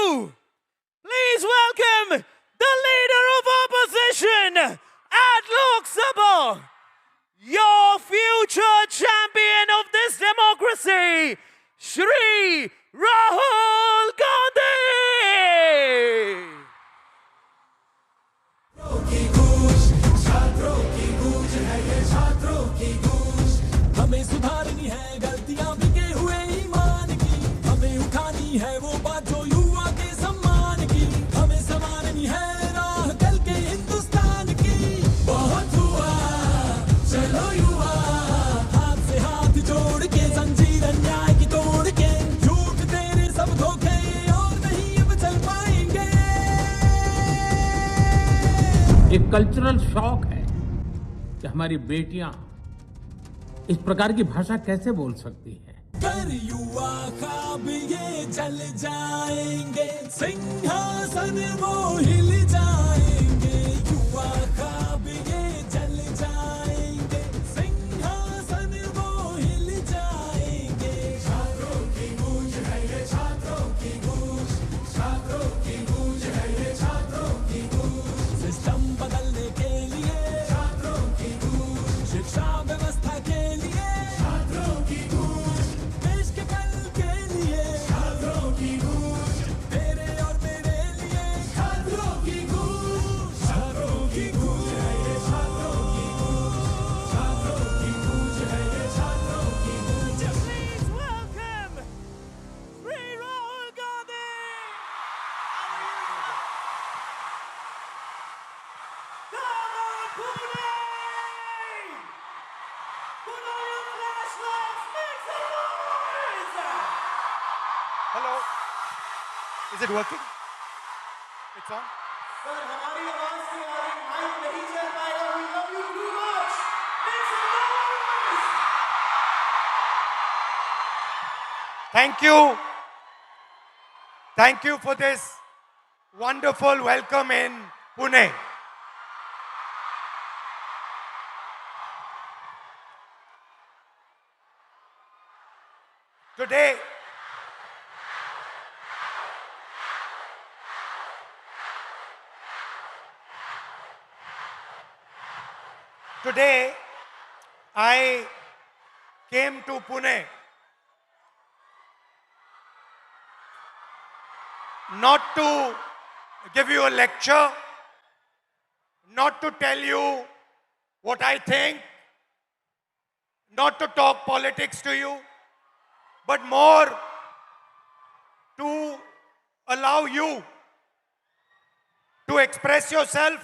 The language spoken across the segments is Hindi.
you please welcome the leader of opposition at Lok Sabha, your future champion of this democracy, Shri Rahul Gandhi. हमें सुधारनी है गलतियां बिके हुए ईमान की, हमें उठानी है वो बात जो युवा के सम्मान की, हमें संवारनी है राह कल के हिंदुस्तान की। बहुत हुआ चलो युवा, हाथ से हाथ जोड़ के जंजीर अन्याय की तोड़ के, झूठ तेरे सब धोखे और नहीं अब चल पाएंगे। एक कल्चरल शॉक है कि हमारी बेटियां इस प्रकार की भाषा कैसे बोल सकती हैं? कर युवा ख्वाब ये जल जाएंगे, सिंहासन वो हिल जाएंगे। युवा ख्वाब ये जल जाएंगे, सिंहासन वो हिल जाएंगे। छात्रों की गूंज है ये, छात्रों की गूंज, छात्रों की गूंज है ये, छात्रों की गूंज। सिस्टम बदलने के लिए छात्रों की गूंज, शिक्षा व्यवस्था के लिए छात्रों की गूंज, देश के कल के लिए छात्रों की गूंज, तेरे और मेरे लिए छात्रों की गूंज। छात्रों की गूंज है ये, छात्रों की गूंज, छात्रों की गूंज है ये, छात्रों की गूंज। Please welcome Shri Rahul Gandhi. Come on, Pune! Put on your flashlights, make some noise! Hello, is it working? It's on. Sir, हमारी आवाज से आगे माइक नहीं चल पाएगा. We love you too much. Make some noise! Thank you for this wonderful welcome in Pune. Today, I came to Pune not to give you a lecture, not to tell you what I think, not to talk politics to you, but more to allow you to express yourself,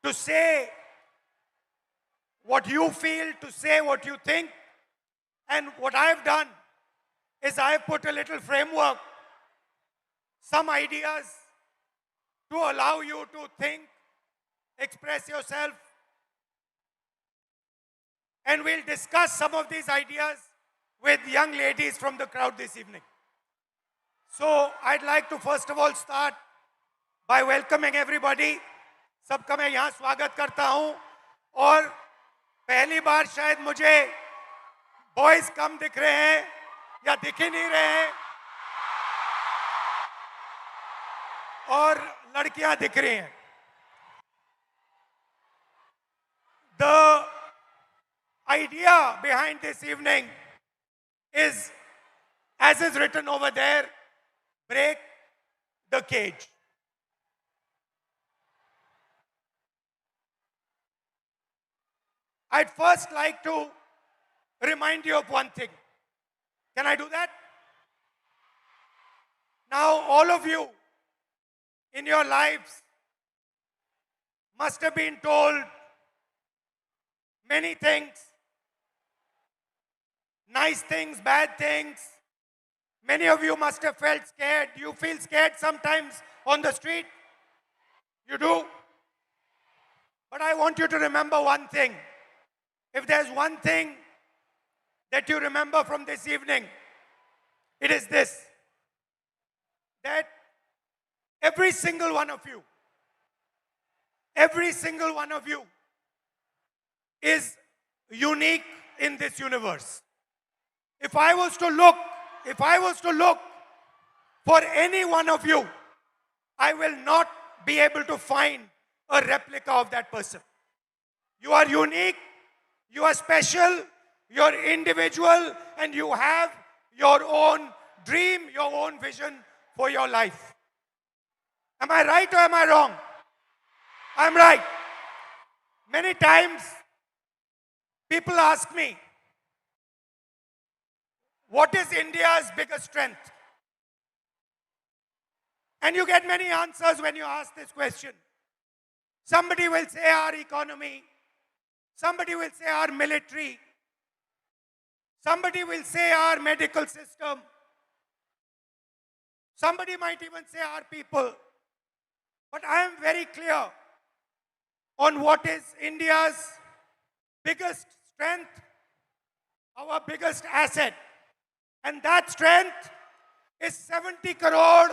to say what you feel, to say what you think. And what I have done is I have put a little framework, some ideas to allow you to think, express yourself. And we'll discuss some of these ideas with young ladies from the crowd this evening. So I'd like to first of all start by welcoming everybody. सबका मैं यहाँ स्वागत करता हूँ और पहली बार शायद मुझे बॉयज कम दिख रहे हैं या दिख ही नहीं रहे हैं और लड़कियां दिख रही हैं. The idea behind this evening is, as is written over there, break the cage. I'd first like to remind you of one thing. Can I do that? Now, all of you in your lives must have been told many things, nice things, bad things. Many of you must have felt scared. You feel scared sometimes on the street. You do. But I want you to remember one thing. If there's one thing that you remember from this evening, it is this: that every single one of you is unique in this universe. If I was to look for any one of you, I will not be able to find a replica of that person. You are unique, you are special, you're individual, and you have your own dream, your own vision for your life. Am I right or am I wrong? I'm right. Many times, people ask me, what is India's biggest strength? And you get many answers when you ask this question. Somebody will say our economy. Somebody will say our military. Somebody will say our medical system. Somebody might even say our people. But I am very clear on what is India's biggest strength, our biggest asset. And that strength is 70 crore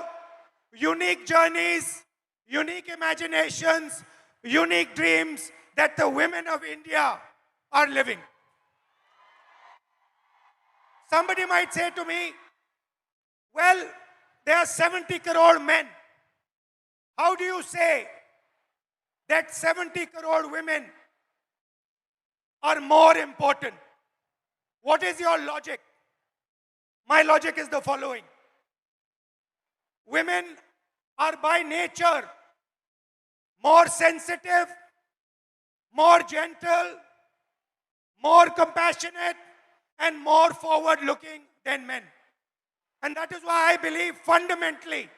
unique journeys, unique imaginations, unique dreams that the women of India are living. Somebody might say to me, well, there are 70 crore men. How do you say that 70 crore women are more important? What is your logic? My logic is the following. Women are by nature more sensitive, more gentle, more compassionate, and more forward-looking than men. And that is why I believe fundamentally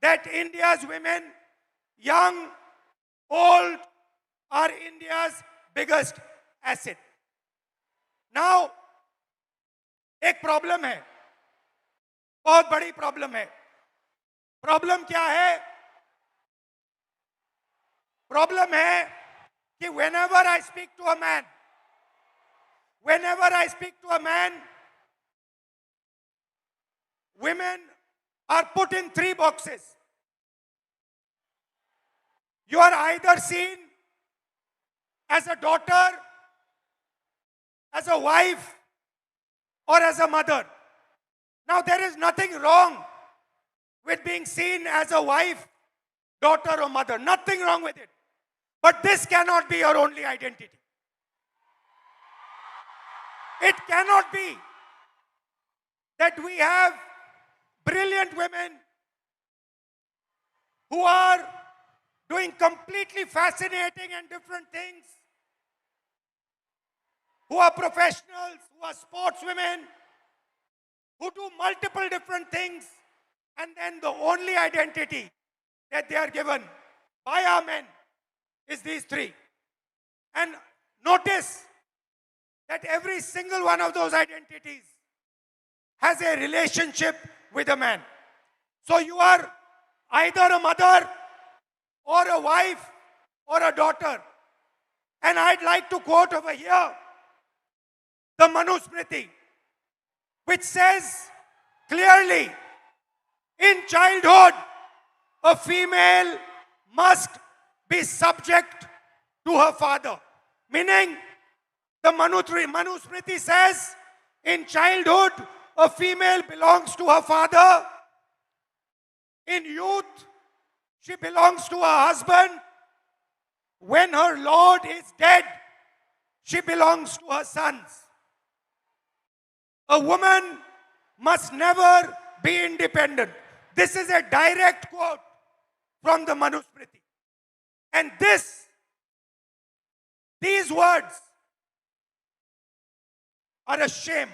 that India's women, young, old, are India's biggest asset. Now, एक प्रॉब्लम है, बहुत बड़ी प्रॉब्लम है. प्रॉब्लम क्या है? प्रॉब्लम है कि whenever I speak to a man, women are put in 3 boxes. You are either seen as a daughter, as a wife, or as a mother. Now, there is nothing wrong with being seen as a wife, daughter, or mother. Nothing wrong with it. But this cannot be your only identity. It cannot be that we have brilliant women who are doing completely fascinating and different things, who are professionals, who are sportswomen, who do multiple different things, and then the only identity that they are given by our men is these 3. And notice that every single one of those identities has a relationship with a man. So you are either a mother or a wife or a daughter. And I'd like to quote over here the Manusmriti, which says clearly, in childhood, a female must be subject to her father. Meaning, the Manusmriti says, in childhood, a female belongs to her father. In youth, she belongs to her husband. When her lord is dead, she belongs to her sons. A woman must never be independent. This is a direct quote from the Manusmriti. And these words are a shame,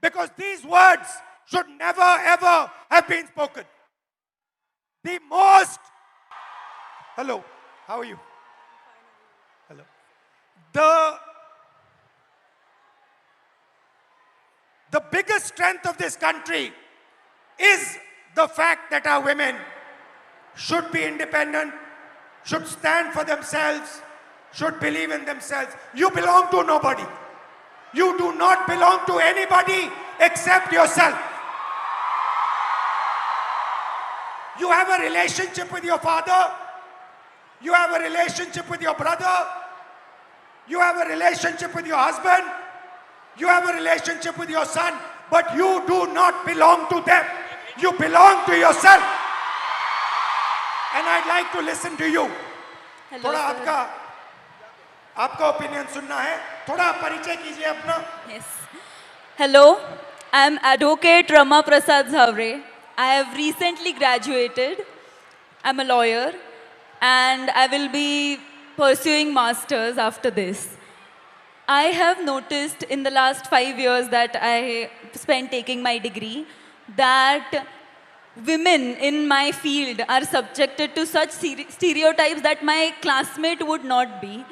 because these words should never ever have been spoken. Hello, how are you? Hello. The biggest strength of this country is the fact that our women should be independent, should stand for themselves, should believe in themselves. You belong to nobody. You do not belong to anybody except yourself. You have a relationship with your father. You have a relationship with your brother. You have a relationship with your husband. You have a relationship with your son. But you do not belong to them. You belong to yourself. And I'd like to listen to you. Hello, थोड़ा sir. आपका ओपिनियन सुनना है. थोड़ा परिचय कीजिए अपना. Yes. Hello, I'm Advocate Rama Prasad Zavre. I have recently graduated. I'm a lawyer and I will be pursuing masters after this. I have noticed in the last 5 years that I spent taking my degree that women in my field are subjected to such stereotypes that my classmate would not be.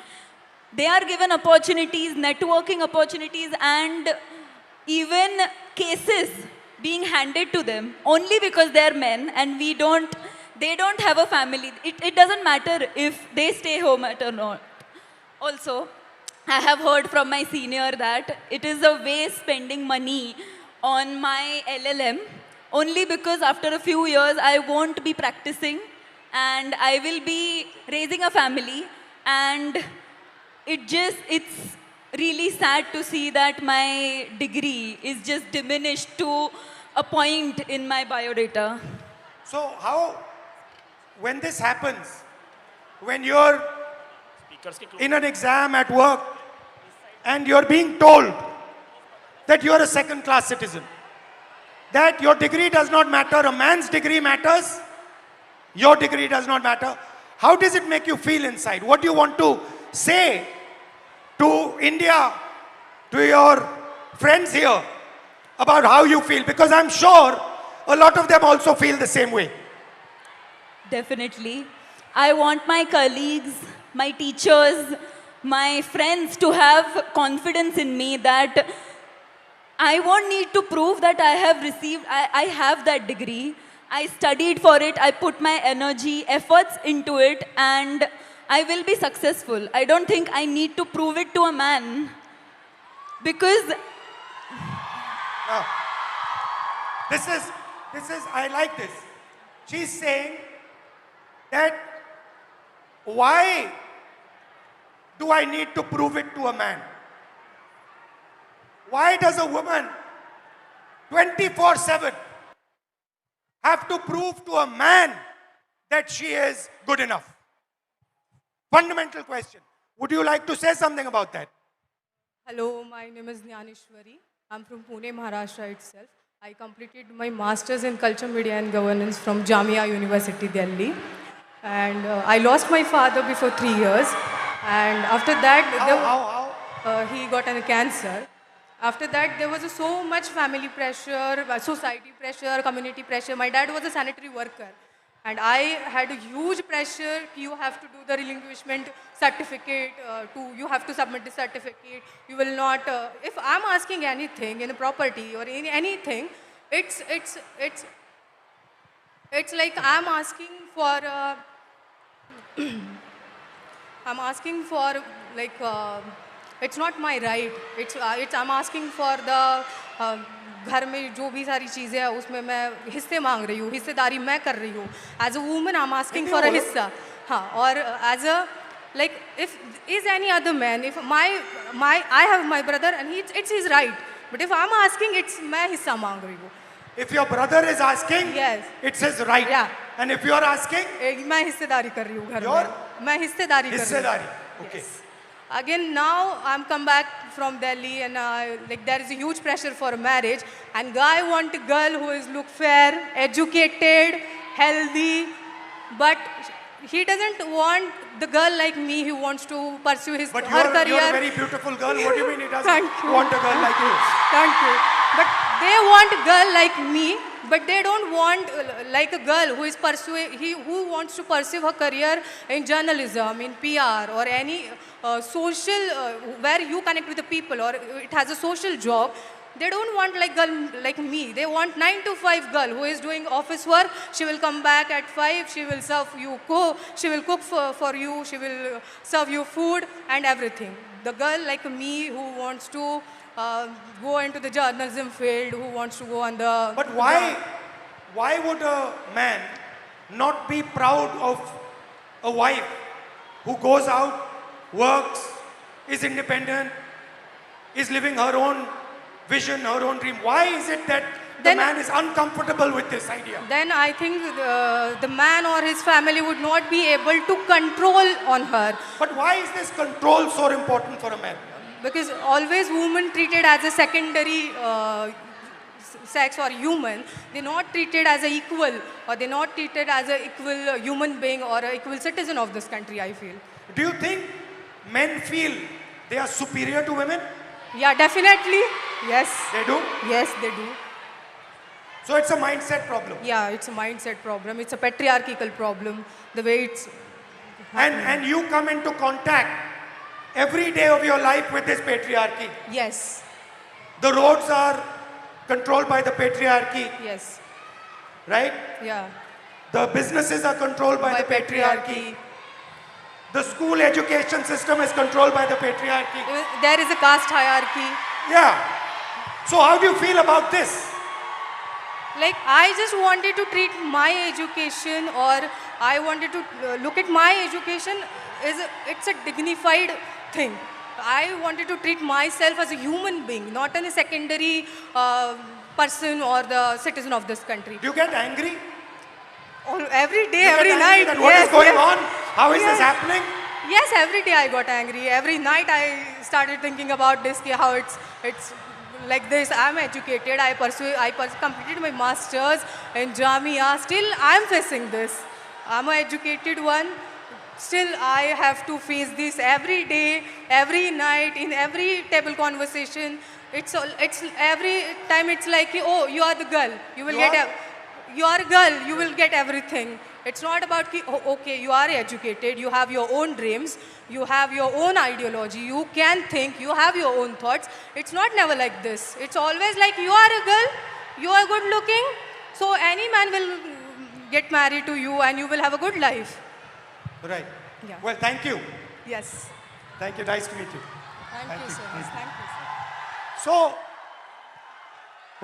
They are given opportunities, networking opportunities, and even cases being handed to them only because they are men and they don't have a family. It doesn't matter if they stay home or not. Also, I have heard from my senior that it is a waste spending money on my LLM only because after a few years I won't be practicing and I will be raising a family, and it's really sad to see that my degree is just diminished to a point in my biodata. So how, when this happens, when you're in an exam at work and you're being told that you're a second-class citizen, that your degree does not matter, a man's degree matters, your degree does not matter, how does it make you feel inside? What do you want to say to India, to your friends here, about how you feel? Because I'm sure a lot of them also feel the same way. Definitely. I want my colleagues, my teachers, my friends to have confidence in me that I won't need to prove that I have that degree. I studied for it, I put my energy, efforts into it, and I will be successful. I don't think I need to prove it to a man. Because Now, this is, I like this. She's saying that why do I need to prove it to a man? Why does a woman 24/7 have to prove to a man that she is good enough? Fundamental question. Would you like to say something about that? Hello, my name is Jnaneshwari. I'm from Pune, Maharashtra itself. I completed my master's in culture, media and governance from Jamia University, Delhi. And I lost my father before 3 years. And after that, he got a cancer. After that, there was so much family pressure, society pressure, community pressure. My dad was a sanitary worker. And I had a huge pressure. You have to do the relinquishment certificate. You have to submit the certificate. You will not. If I'm asking anything in a property or in anything, it's like I'm asking for. I'm asking for like. It's not my right. I'm asking for the. घर में जो भी सारी चीज़ें हैं उसमें मैं हिस्से मांग रही हूँ, हिस्सेदारी मैं कर रही हूँ. As a woman, I'm asking for a हिस्सा. हाँ, और as a like if is any other man, if I have my brother and it's his right. But if I'm asking, it's मैं हिस्सा मांग रही हूँ. If your brother is asking, Yes. it's his right. Yeah. And if you are asking, मैं हिस्सेदारी कर रही हूँ घर Your में. मैं हिस्सेदारी कर रही हूँ. हिस्सेदारी. Okay. Yes. Again, now I'm come back from Delhi and like there is a huge pressure for marriage, and guy want a girl who is look fair, educated, healthy, but he doesn't want the girl like me who wants to pursue But her career. you're a very beautiful girl. What do you mean he doesn't Thank you. want a girl like you? Thank you. But they want a girl like me, but they don't want like a girl who is who wants to pursue her career in journalism, in PR, or any social where you connect with the people, or it has a social job. They don't want like girl like me. They want 9 to 5 girl who is doing office work. She will come back at 5. She will serve you She will cook for you. She will serve you food and everything. The girl like me who wants to go into the journalism field, who wants to go on the. But why would a man not be proud of a wife who goes out, works, is independent, is living her own vision, her own dream? Why is it that the Then- man is uncomfortable with this idea. Then I think the man or his family would not be able to control on her, But why is this control so important for a man? because always women treated as a secondary sex or human. They're not treated as an equal, or they're not treated as an equal human being or an equal citizen of this country, I feel. Do you think men feel they are superior to women? Yeah, definitely. Yes. They do. Yes, they do. So it's a mindset problem. Yeah, it's a mindset problem. It's a patriarchal problem. The way it's And you come into contact every day of your life with this patriarchy. yes, The roads are controlled by the patriarchy, yes, right? yeah. The businesses are controlled by the patriarchy. The school education system is controlled by the patriarchy. There is a caste hierarchy. Yeah. So how do you feel about this? Like, I just wanted to treat my education, or I wanted to look at my education it's a dignified thing. I wanted to treat myself as a human being, not as a secondary person or the citizen of this country. Do you get angry? Every day, You get every angry night. that what is going on? How is Yes. this happening? Yes, every day I got angry. Every night I started thinking about this, how it's like this. I'm educated. I completed my masters in Jamia. Still, I'm facing this. I'm an educated one. Still, I have to face this every day, every night, in every table conversation. It's every time. It's like, oh, you are the girl. You will you are a girl. You will get everything. It's not about, oh, okay, you are educated, you have your own dreams, you have your own ideology, you can think, you have your own thoughts. It's not never like this. It's always like, you are a girl, you are good looking, so any man will get married to you and you will have a good life. Right. Yeah. Well, thank you. Yes. Thank you. Nice to meet you. Thank you so much. Thank you, sir. So,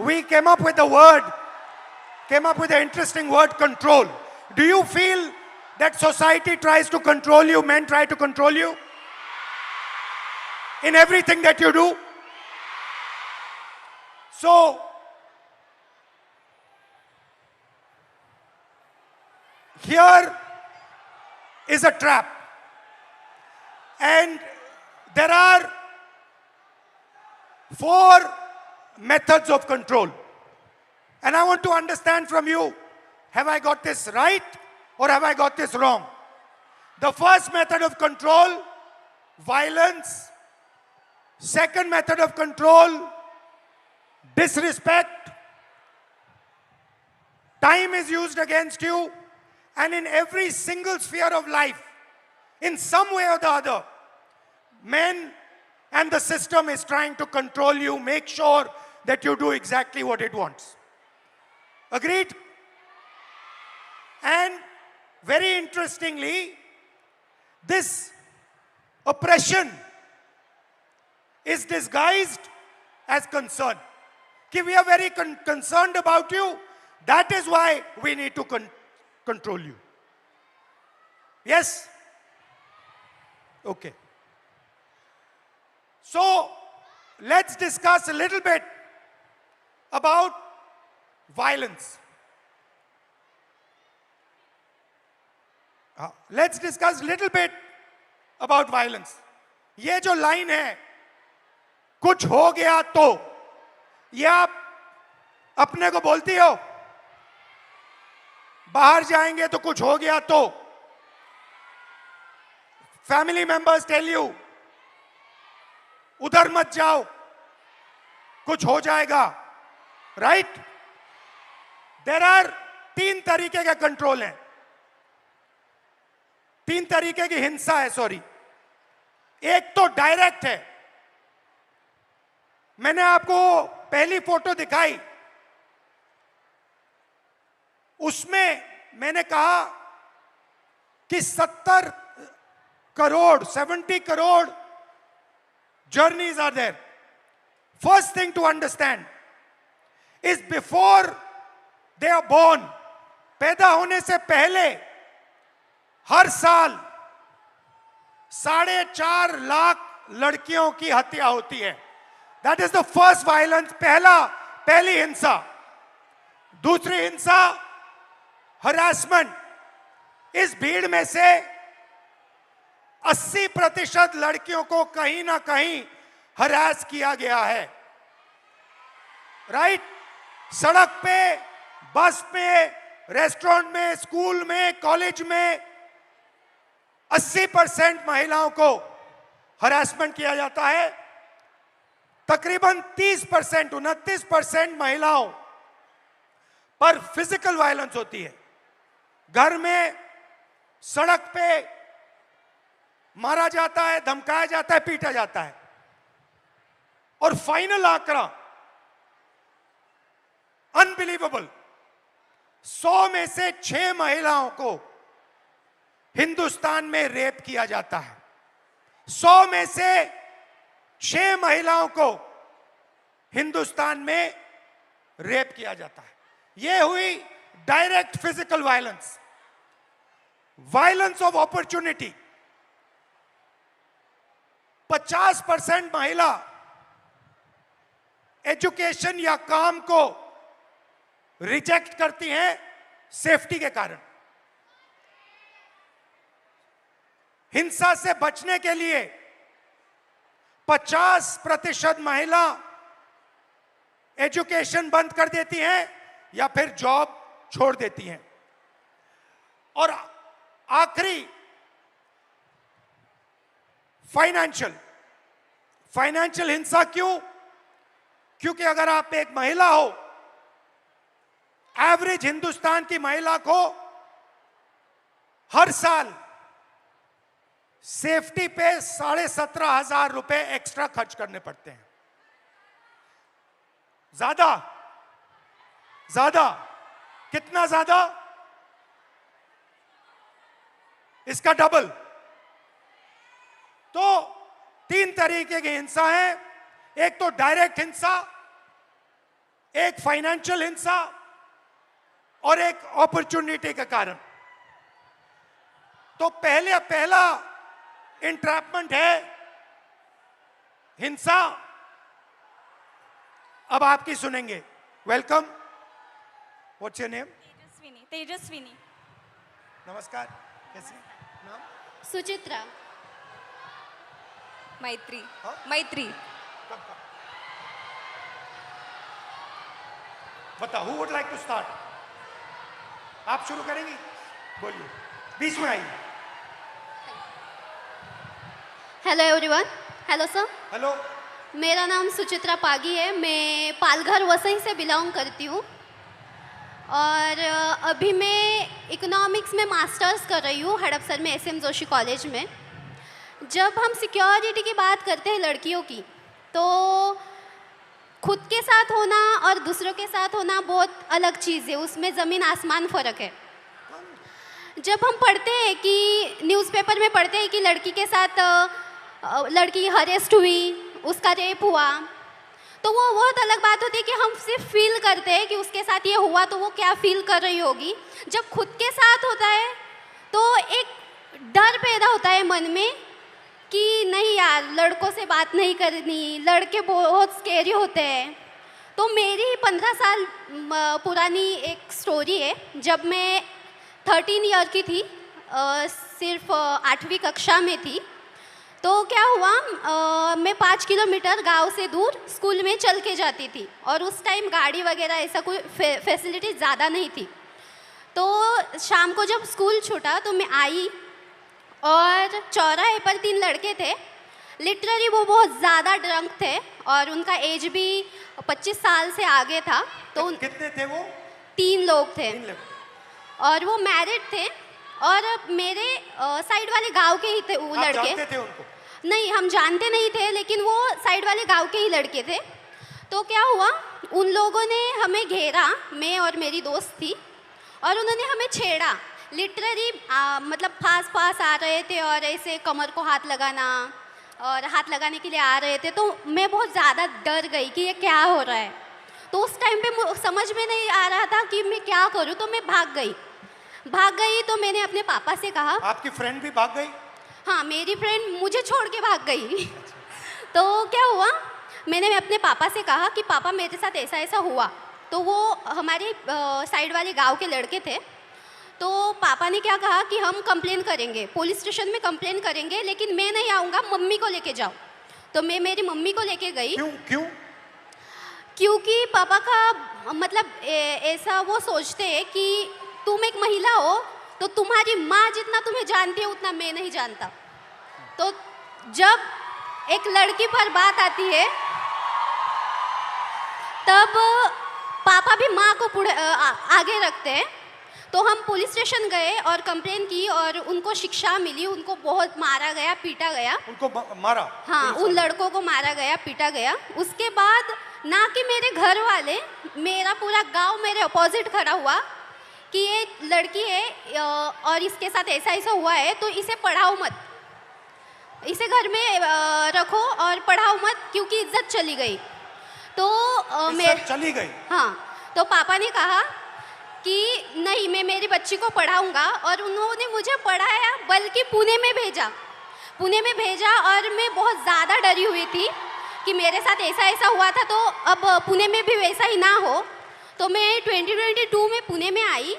we came up with an interesting word, control. Do you feel that society tries to control you, men try to control you? In everything that you do? So, here is a trap. And there are 4 methods of control. And I want to understand from you, have I got this right or have I got this wrong? The first method of control, violence. Second method of control, disrespect. Time is used against you, and in every single sphere of life, in some way or the other, men and the system is trying to control you, make sure that you do exactly what it wants. Agreed? And very interestingly, this oppression is disguised as concern. Ki we are very concerned about you. That is why we need to control you. Yes? Okay. So, let's discuss a little bit about violence. Let's discuss a little bit about violence. ये जो लाइन है, कुछ हो गया तो, ये आप अपने को बोलती हो? बाहर जाएंगे तो कुछ हो गया तो? Family members tell you, उधर मत जाओ, कुछ हो जाएगा, right? There are 3 तरीके के कंट्रोल हैं, 3 तरीके की हिंसा है, सॉरी. एक तो डायरेक्ट है. मैंने आपको पहली फोटो दिखाई, उसमें मैंने कहा कि 70 crore journeys are there. First thing to understand is before they are born, पैदा होने से पहले हर साल 4.5 लाख लड़कियों की हत्या होती है. That is the first violence, पहली हिंसा. दूसरी हिंसा हरासमेंट। इस भीड़ में से 80% लड़कियों को कहीं ना कहीं हरास किया गया है। राइट? सड़क पे, बस में, रेस्टोरेंट में, स्कूल में, कॉलेज में 80% महिलाओं को हरासमेंट किया जाता है। तकरीबन 30%, 29% महिलाओं पर फिजिकल वायलेंस होती है। घर में, सड़क पे मारा जाता है, धमकाया जाता है, पीटा जाता है। और फाइनल आंकड़ा अनबिलीवेबल, 100 में से 6 महिलाओं को हिंदुस्तान में रेप किया जाता है। 100 में से 6 महिलाओं को हिंदुस्तान में रेप किया जाता है। यह हुई direct physical violence. Violence of opportunity, 50% महिला एजुकेशन या काम को रिजेक्ट करती हैं सेफ्टी के कारण। हिंसा से बचने के लिए 50% महिला एजुकेशन बंद कर देती हैं या फिर जॉब छोड़ देती हैं। और आखिरी फाइनेंशियल हिंसा। क्यों? क्योंकि अगर आप एक महिला हो, एवरेज हिंदुस्तान की महिला को हर साल सेफ्टी पे 17,500 रुपए एक्स्ट्रा खर्च करने पड़ते हैं। ज्यादा कितना ज्यादा? इसका डबल। तो 3 तरीके की हिंसा है। एक तो डायरेक्ट हिंसा, एक फाइनेंशियल हिंसा और एक अपॉर्चुनिटी के कारण। तो पहला इंट्रैपमेंट है हिंसा। अब आपकी सुनेंगे। Welcome. What's your name? Tejaswini. नमस्कार। कैसे नाम? सुचित्रा। मैत्री। हाँ? मैत्री। कब? बताओ, who would like to start? आप शुरू करेंगी? बोलिए, बीच में आइए। Hello everyone. Hello sir. Hello. मेरा नाम सुचित्रा पागी है। मैं पालघर वसई से बिलोंग करती हूँ और अभी मैं इकोनॉमिक्स में मास्टर्स कर रही हूँ हड़पसर में SM जोशी कॉलेज में। जब हम सिक्योरिटी की बात करते हैं लड़कियों की, तो खुद के साथ होना और दूसरों के साथ होना बहुत अलग चीज़ है। उसमें ज़मीन आसमान फ़र्क है। जब हम पढ़ते हैं कि न्यूज़पेपर में पढ़ते हैं कि लड़की के साथ लड़की हरेस्ट हुई, उसका रेप हुआ, तो वो बहुत अलग बात होती है कि हम सिर्फ फील करते हैं कि उसके साथ ये हुआ तो वो क्या फील कर रही होगी। जब खुद के साथ होता है तो एक डर पैदा होता है मन में कि नहीं यार, लड़कों से बात नहीं करनी, लड़के बहुत स्केरी होते हैं। तो मेरी 15 साल पुरानी एक स्टोरी है। जब मैं 13 ईयर की थी, सिर्फ 8वीं कक्षा में थी, तो क्या हुआ, मैं 5 किलोमीटर गांव से दूर स्कूल में चल के जाती थी और उस टाइम गाड़ी वगैरह ऐसा कोई फैसिलिटी ज़्यादा नहीं थी। तो शाम को जब स्कूल छूटा तो मैं आई और चौराहे पर 3 लड़के थे। लिटरली वो बहुत ज़्यादा ड्रंक थे और उनका एज भी 25 साल से आगे था। तो कितने थे वो? 3 लोग थे। 3 लोग। और वो मैरिड थे और मेरे साइड वाले गांव के ही थे वो लड़के। जानते थे उनको? नहीं, हम जानते नहीं थे, लेकिन वो साइड वाले गांव के ही लड़के थे। तो क्या हुआ, उन लोगों ने हमें घेरा, मैं और मेरी दोस्त थी, और उन्होंने हमें छेड़ा। लिटरली मतलब पास आ रहे थे और ऐसे कमर को हाथ लगाना और हाथ लगाने के लिए आ रहे थे। तो मैं बहुत ज़्यादा डर गई कि ये क्या हो रहा है। तो उस टाइम पे समझ में नहीं आ रहा था कि मैं क्या करूं। तो मैं भाग गई तो मैंने अपने पापा से कहा। आपकी फ्रेंड भी भाग गई? हाँ, मेरी फ्रेंड मुझे छोड़ के भाग गई। तो क्या हुआ, मैंने अपने पापा से कहा कि पापा मेरे साथ ऐसा ऐसा हुआ। तो वो हमारे साइड वाले गांव के लड़के थे। तो पापा ने क्या कहा कि हम कंप्लेन करेंगे, पुलिस स्टेशन में कंप्लेन करेंगे, लेकिन मैं नहीं आऊँगा, मम्मी को लेके जाओ। तो मैं मेरी मम्मी को लेके गई। क्यों? क्योंकि पापा का मतलब ऐसा वो सोचते हैं कि तुम एक महिला हो तो तुम्हारी माँ जितना तुम्हें जानती है उतना मैं नहीं जानता। तो जब एक लड़की पर बात आती है तब पापा भी माँ को आगे रखते हैं। तो हम पुलिस स्टेशन गए और कंप्लेन की और उनको शिक्षा मिली, उनको बहुत मारा गया, पीटा गया। उनको मारा? हाँ, उन लड़कों को मारा गया, पीटा गया। उसके बाद ना कि मेरे घर वाले, मेरा पूरा गांव मेरे अपोजिट खड़ा हुआ कि ये लड़की है और इसके साथ ऐसा ऐसा हुआ है तो इसे पढ़ाओ मत, इसे घर में रखो और पढ़ाओ मत, क्योंकि इज्जत चली गई। तो इज्जत चली गई? हाँ। तो पापा ने कहा कि नहीं, मैं मेरी बच्ची को पढ़ाऊंगा, और उन्होंने मुझे पढ़ाया, बल्कि पुणे में भेजा। और मैं बहुत ज़्यादा डरी हुई थी कि मेरे साथ ऐसा ऐसा हुआ था, तो अब पुणे में भी वैसा ही ना हो। तो मैं 2022 में पुणे में आई।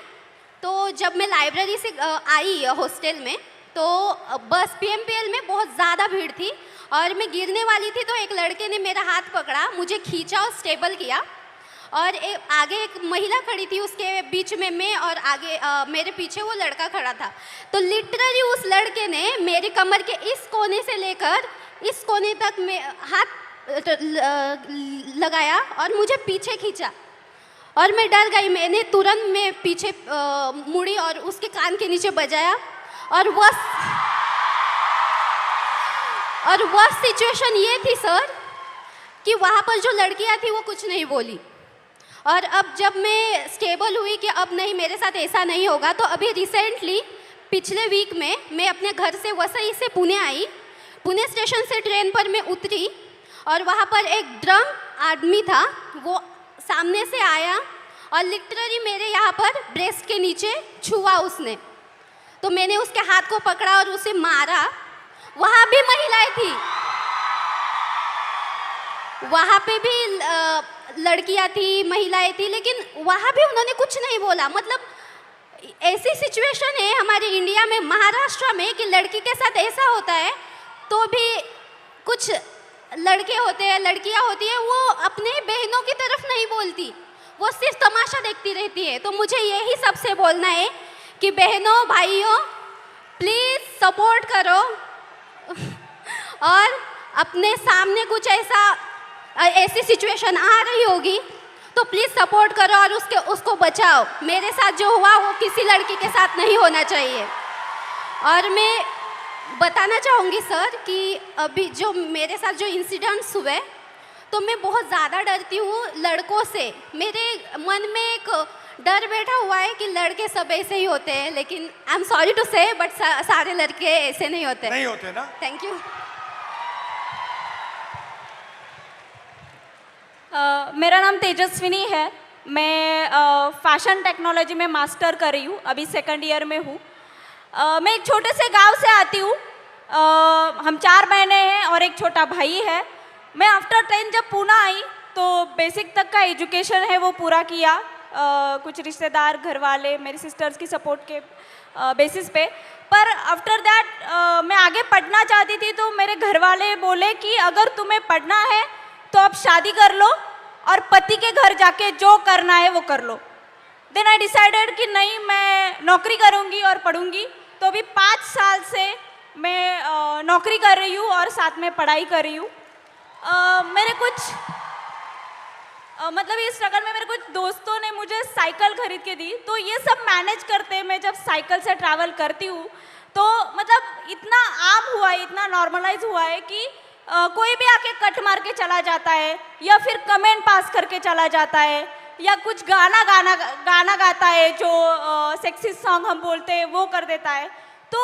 तो जब मैं लाइब्रेरी से आई हॉस्टल में, तो बस PMPL में बहुत ज़्यादा भीड़ थी और मैं गिरने वाली थी। तो एक लड़के ने मेरा हाथ पकड़ा, मुझे खींचा और स्टेबल किया, और आगे एक महिला खड़ी थी, उसके बीच में मैं, और आगे मेरे पीछे वो लड़का खड़ा था। तो लिटरली उस लड़के ने मेरी कमर के इस कोने से लेकर इस कोने तक में हाथ लगाया और मुझे पीछे खींचा, और मैं डर गई। मैंने तुरंत में पीछे मुड़ी और उसके कान के नीचे बजाया, और वह सिचुएशन ये थी सर कि वहाँ पर जो लड़कियाँ थी वो कुछ नहीं बोली। और अब जब मैं स्टेबल हुई कि अब नहीं, मेरे साथ ऐसा नहीं होगा, तो अभी रिसेंटली पिछले वीक में मैं अपने घर से वसई से पुणे आई। पुणे स्टेशन से ट्रेन पर मैं उतरी और वहाँ पर एक ड्रंक आदमी था, वो सामने से आया और लिटरली मेरे यहाँ पर ब्रेस्ट के नीचे छुआ उसने। तो मैंने उसके हाथ को पकड़ा और उसे मारा। वहाँ भी महिलाएं थी, वहाँ पे भी लड़कियाँ थी, महिलाएं थी, लेकिन वहाँ भी उन्होंने कुछ नहीं बोला। मतलब ऐसी सिचुएशन है हमारे इंडिया में, महाराष्ट्र में, कि लड़की के साथ ऐसा होता है तो भी कुछ लड़के होते हैं, लड़कियाँ होती हैं, वो अपने बहनों की तरफ नहीं बोलती, वो सिर्फ तमाशा देखती रहती है। तो मुझे यही सबसे बोलना है कि बहनों, भाइयों, प्लीज़ सपोर्ट करो, और अपने सामने कुछ ऐसी सिचुएशन आ रही होगी तो प्लीज़ सपोर्ट करो और उसको बचाओ। मेरे साथ जो हुआ वो किसी लड़की के साथ नहीं होना चाहिए। और मैं बताना चाहूँगी सर कि अभी जो मेरे साथ जो इंसिडेंट्स हुए, तो मैं बहुत ज़्यादा डरती हूँ लड़कों से। मेरे मन में एक डर बैठा हुआ है कि लड़के सब ऐसे ही होते हैं, लेकिन आई एम सॉरी टू से, बट सारे लड़के ऐसे नहीं होते ना। Thank you. मेरा नाम तेजस्विनी है। मैं फैशन टेक्नोलॉजी में मास्टर कर रही हूँ, अभी 2nd ईयर में हूँ। मैं एक छोटे से गांव से आती हूँ। हम 4 बहनें हैं और एक छोटा भाई है। मैं आफ्टर 10 जब पुणे आई तो बेसिक तक का एजुकेशन है वो पूरा किया। कुछ रिश्तेदार, घर वाले, मेरी सिस्टर्स की सपोर्ट के बेसिस पे। पर आफ्टर दैट मैं आगे पढ़ना चाहती थी, तो मेरे घर वाले बोले कि अगर तुम्हें पढ़ना है तो अब शादी कर लो और पति के घर जाके जो करना है वो कर लो। देन आई डिसाइडेड कि नहीं, मैं नौकरी करूँगी और पढ़ूँगी। तो अभी 5 साल से मैं नौकरी कर रही हूँ और साथ में पढ़ाई कर रही हूँ। मेरे कुछ मतलब इस स्ट्रगल में मेरे कुछ दोस्तों ने मुझे साइकिल खरीद के दी। तो ये सब मैनेज करते मैं जब साइकिल से ट्रैवल करती हूँ तो मतलब इतना आम हुआ है, इतना नॉर्मलाइज हुआ है कि कोई भी आके कट मार के चला जाता है, या फिर कमेंट पास करके चला जाता है, या कुछ गाना गाता है जो सेक्सी सॉन्ग हम बोलते हैं वो कर देता है। तो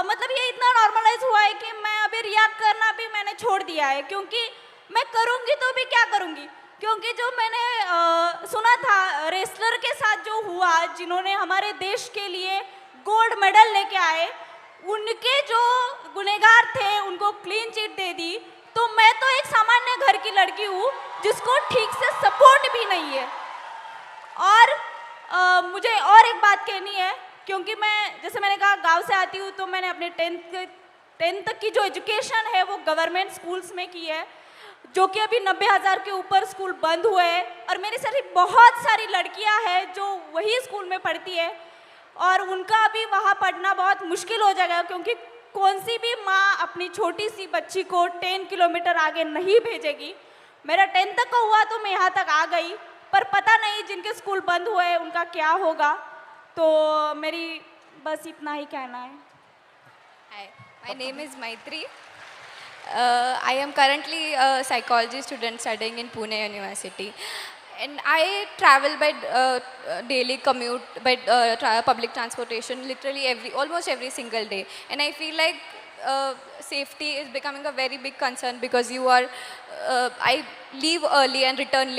मतलब ये इतना नॉर्मलाइज हुआ है कि मैं अभी रिएक्ट करना भी मैंने छोड़ दिया है, क्योंकि मैं करूँगी तो भी क्या करूँगी। क्योंकि जो मैंने सुना था रेसलर के साथ जो हुआ, जिन्होंने हमारे देश के लिए गोल्ड मेडल लेके आए, उनके जो गुनहगार थे उनको क्लीन चिट दे दी। तो मैं तो एक सामान्य घर की लड़की हूँ जिसको ठीक से सपोर्ट भी नहीं है। और मुझे और एक बात कहनी है, क्योंकि मैं जैसे मैंने कहा गांव से आती हूँ, तो मैंने अपने टेंथ तक की जो एजुकेशन है वो गवर्नमेंट स्कूल्स में की है, जो कि अभी 90,000 के ऊपर स्कूल बंद हुए हैं। और मेरी सारी बहुत सारी लड़कियां हैं जो वही स्कूल में पढ़ती है, और उनका अभी वहाँ पढ़ना बहुत मुश्किल हो जाएगा, क्योंकि कौन सी भी माँ अपनी छोटी सी बच्ची को 10 किलोमीटर आगे नहीं भेजेगी। मेरा 10th तक का हुआ तो मैं यहाँ तक आ गई, पर पता नहीं जिनके स्कूल बंद हुए हैं उनका क्या होगा। तो मेरी बस इतना ही कहना है। Hi, my name is Maitri. I am currently a psychology student studying in Pune University. And I travel by daily commute by public transportation literally almost every single day. And I feel like safety is becoming a very big concern because I leave early and return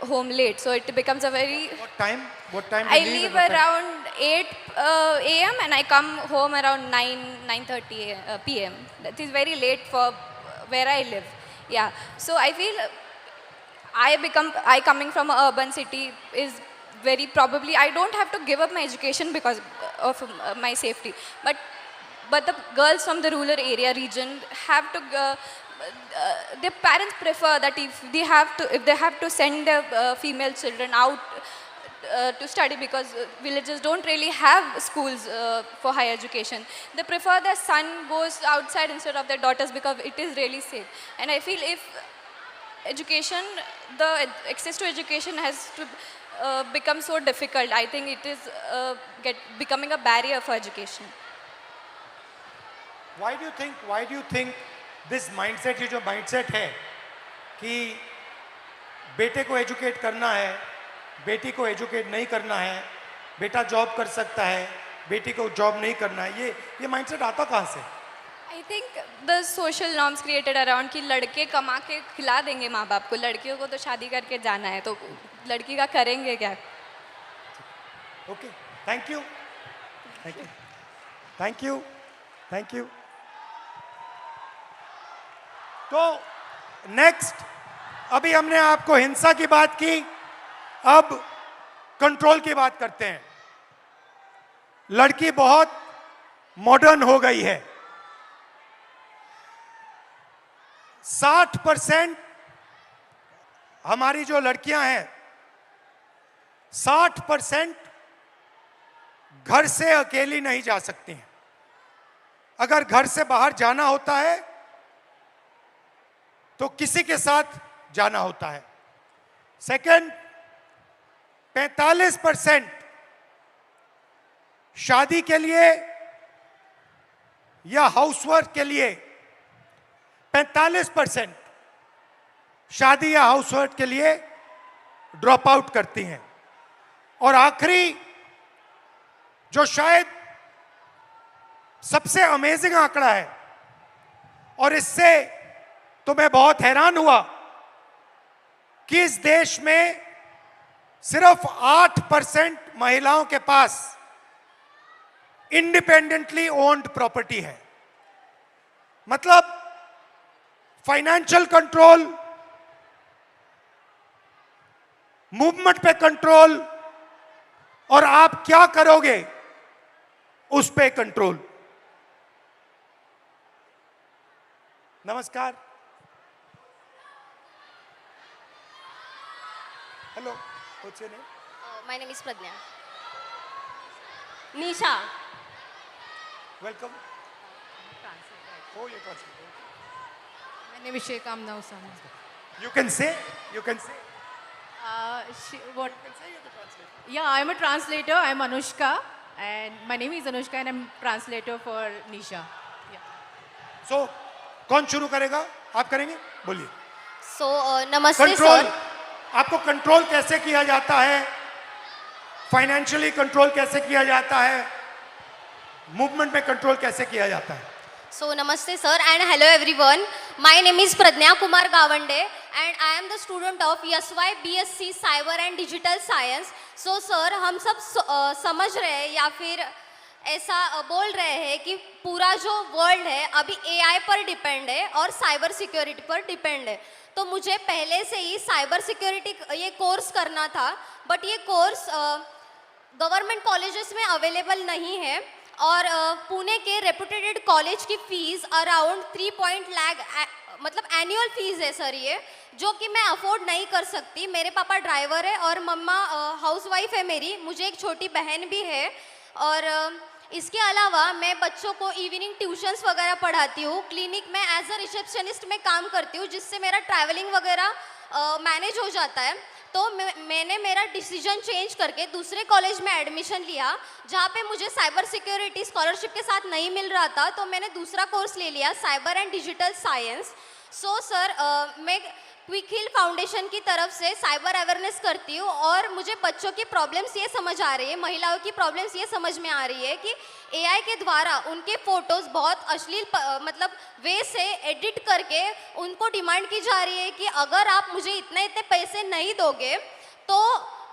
home late. So it becomes a very... What time? What time I do you leave around 8 a.m. and I come home around 9:30 p.m. That is very late for where I live. Yeah. So I feel I coming from an urban city is very probably I don't have to give up my education because of my safety. But the girls from the rural area region have to. Their parents prefer that if they have to send their female children out to study because villages don't really have schools for higher education. They prefer their son goes outside instead of their daughters because it is really safe. And I feel if the access to education has to become so difficult, I think it is becoming a barrier for education. Why do you think this mindset, ये जो mindset है कि बेटे को educate करना है, बेटी को educate नहीं करना है, बेटा जॉब कर सकता है, बेटी को जॉब नहीं करना है, ये mindset आता कहाँ से? I think the social norms created around कि लड़के कमा के खिला देंगे माँ बाप को, लड़कियों को तो शादी करके जाना है, तो लड़की का करेंगे क्या? Okay, thank you. तो नेक्स्ट, अभी हमने आपको हिंसा की बात की, अब कंट्रोल की बात करते हैं। लड़की बहुत मॉडर्न हो गई है। 60% हमारी जो लड़कियां हैं, 60% घर से अकेली नहीं जा सकती हैं। अगर घर से बाहर जाना होता है तो किसी के साथ जाना होता है। सेकंड, 45% शादी के लिए या हाउसवर्क के लिए 45% शादी या हाउसवर्क के लिए ड्रॉप आउट करती हैं। और आखिरी जो शायद सबसे अमेजिंग आंकड़ा है, और इससे तो मैं बहुत हैरान हुआ कि इस देश में सिर्फ 8% महिलाओं के पास इंडिपेंडेंटली ओन्ड प्रॉपर्टी है। मतलब फाइनेंशियल कंट्रोल, मूवमेंट पे कंट्रोल, और आप क्या करोगे उस पे कंट्रोल। नमस्कार। Hello, what's your name? My name is Pradnya. Nisha. Welcome. Oh, you're translating. My name is Sheikh Amna Usama. You can say. What? Yeah, I'm a translator. I'm Anushka, and my name is Anushka, and I'm translator for Nisha. Yeah. So, कौन शुरू करेगा? आप करेंगे? बोलिए। So, नमस्ते कंट्रोल, सर। आपको कंट्रोल कैसे किया जाता है? फाइनेंशियली कंट्रोल कैसे किया जाता है? मूवमेंट में कंट्रोल कैसे किया जाता है? So, namaste sir and hello everyone. My name is Pradnya Kumar Gawande and I am the student of YSY BSc Cyber and Digital Science. So sir, हम सब समझ रहे हैं या फिर ऐसा बोल रहे हैं कि पूरा जो वर्ल्ड है अभी एआई पर डिपेंड है और साइबर सिक्योरिटी पर डिपेंड है। तो मुझे पहले से ही साइबर सिक्योरिटी ये कोर्स करना था, बट ये कोर्स गवर्नमेंट कॉलेजेस में अवेलेबल नहीं है और पुणे के रेपुटेड कॉलेज की फीस अराउंड 3 लाख मतलब एनुअल फीस है सर ये, जो कि मैं अफोर्ड नहीं कर सकती। मेरे पापा ड्राइवर है और मम्मा हाउसवाइफ है मेरी, मुझे एक छोटी बहन भी है और इसके अलावा मैं बच्चों को इवनिंग ट्यूशन्स वगैरह पढ़ाती हूँ। क्लिनिक में एज अ रिसेप्शनिस्ट में काम करती हूँ, जिससे मेरा ट्रैवलिंग वगैरह मैनेज हो जाता है। तो मैंने मेरा डिसीजन चेंज करके दूसरे कॉलेज में एडमिशन लिया, जहाँ पे मुझे साइबर सिक्योरिटी स्कॉलरशिप के साथ नहीं मिल रहा था, तो मैंने दूसरा कोर्स ले लिया, cyber and digital science. So sir मैं क्विक हिल फाउंडेशन की तरफ से साइबर अवेयरनेस करती हूँ और मुझे बच्चों की प्रॉब्लम्स ये समझ आ रही है, महिलाओं की प्रॉब्लम्स ये समझ में आ रही है कि एआई के द्वारा उनके फ़ोटोज़ बहुत अश्लील मतलब वे से एडिट करके उनको डिमांड की जा रही है कि अगर आप मुझे इतने पैसे नहीं दोगे तो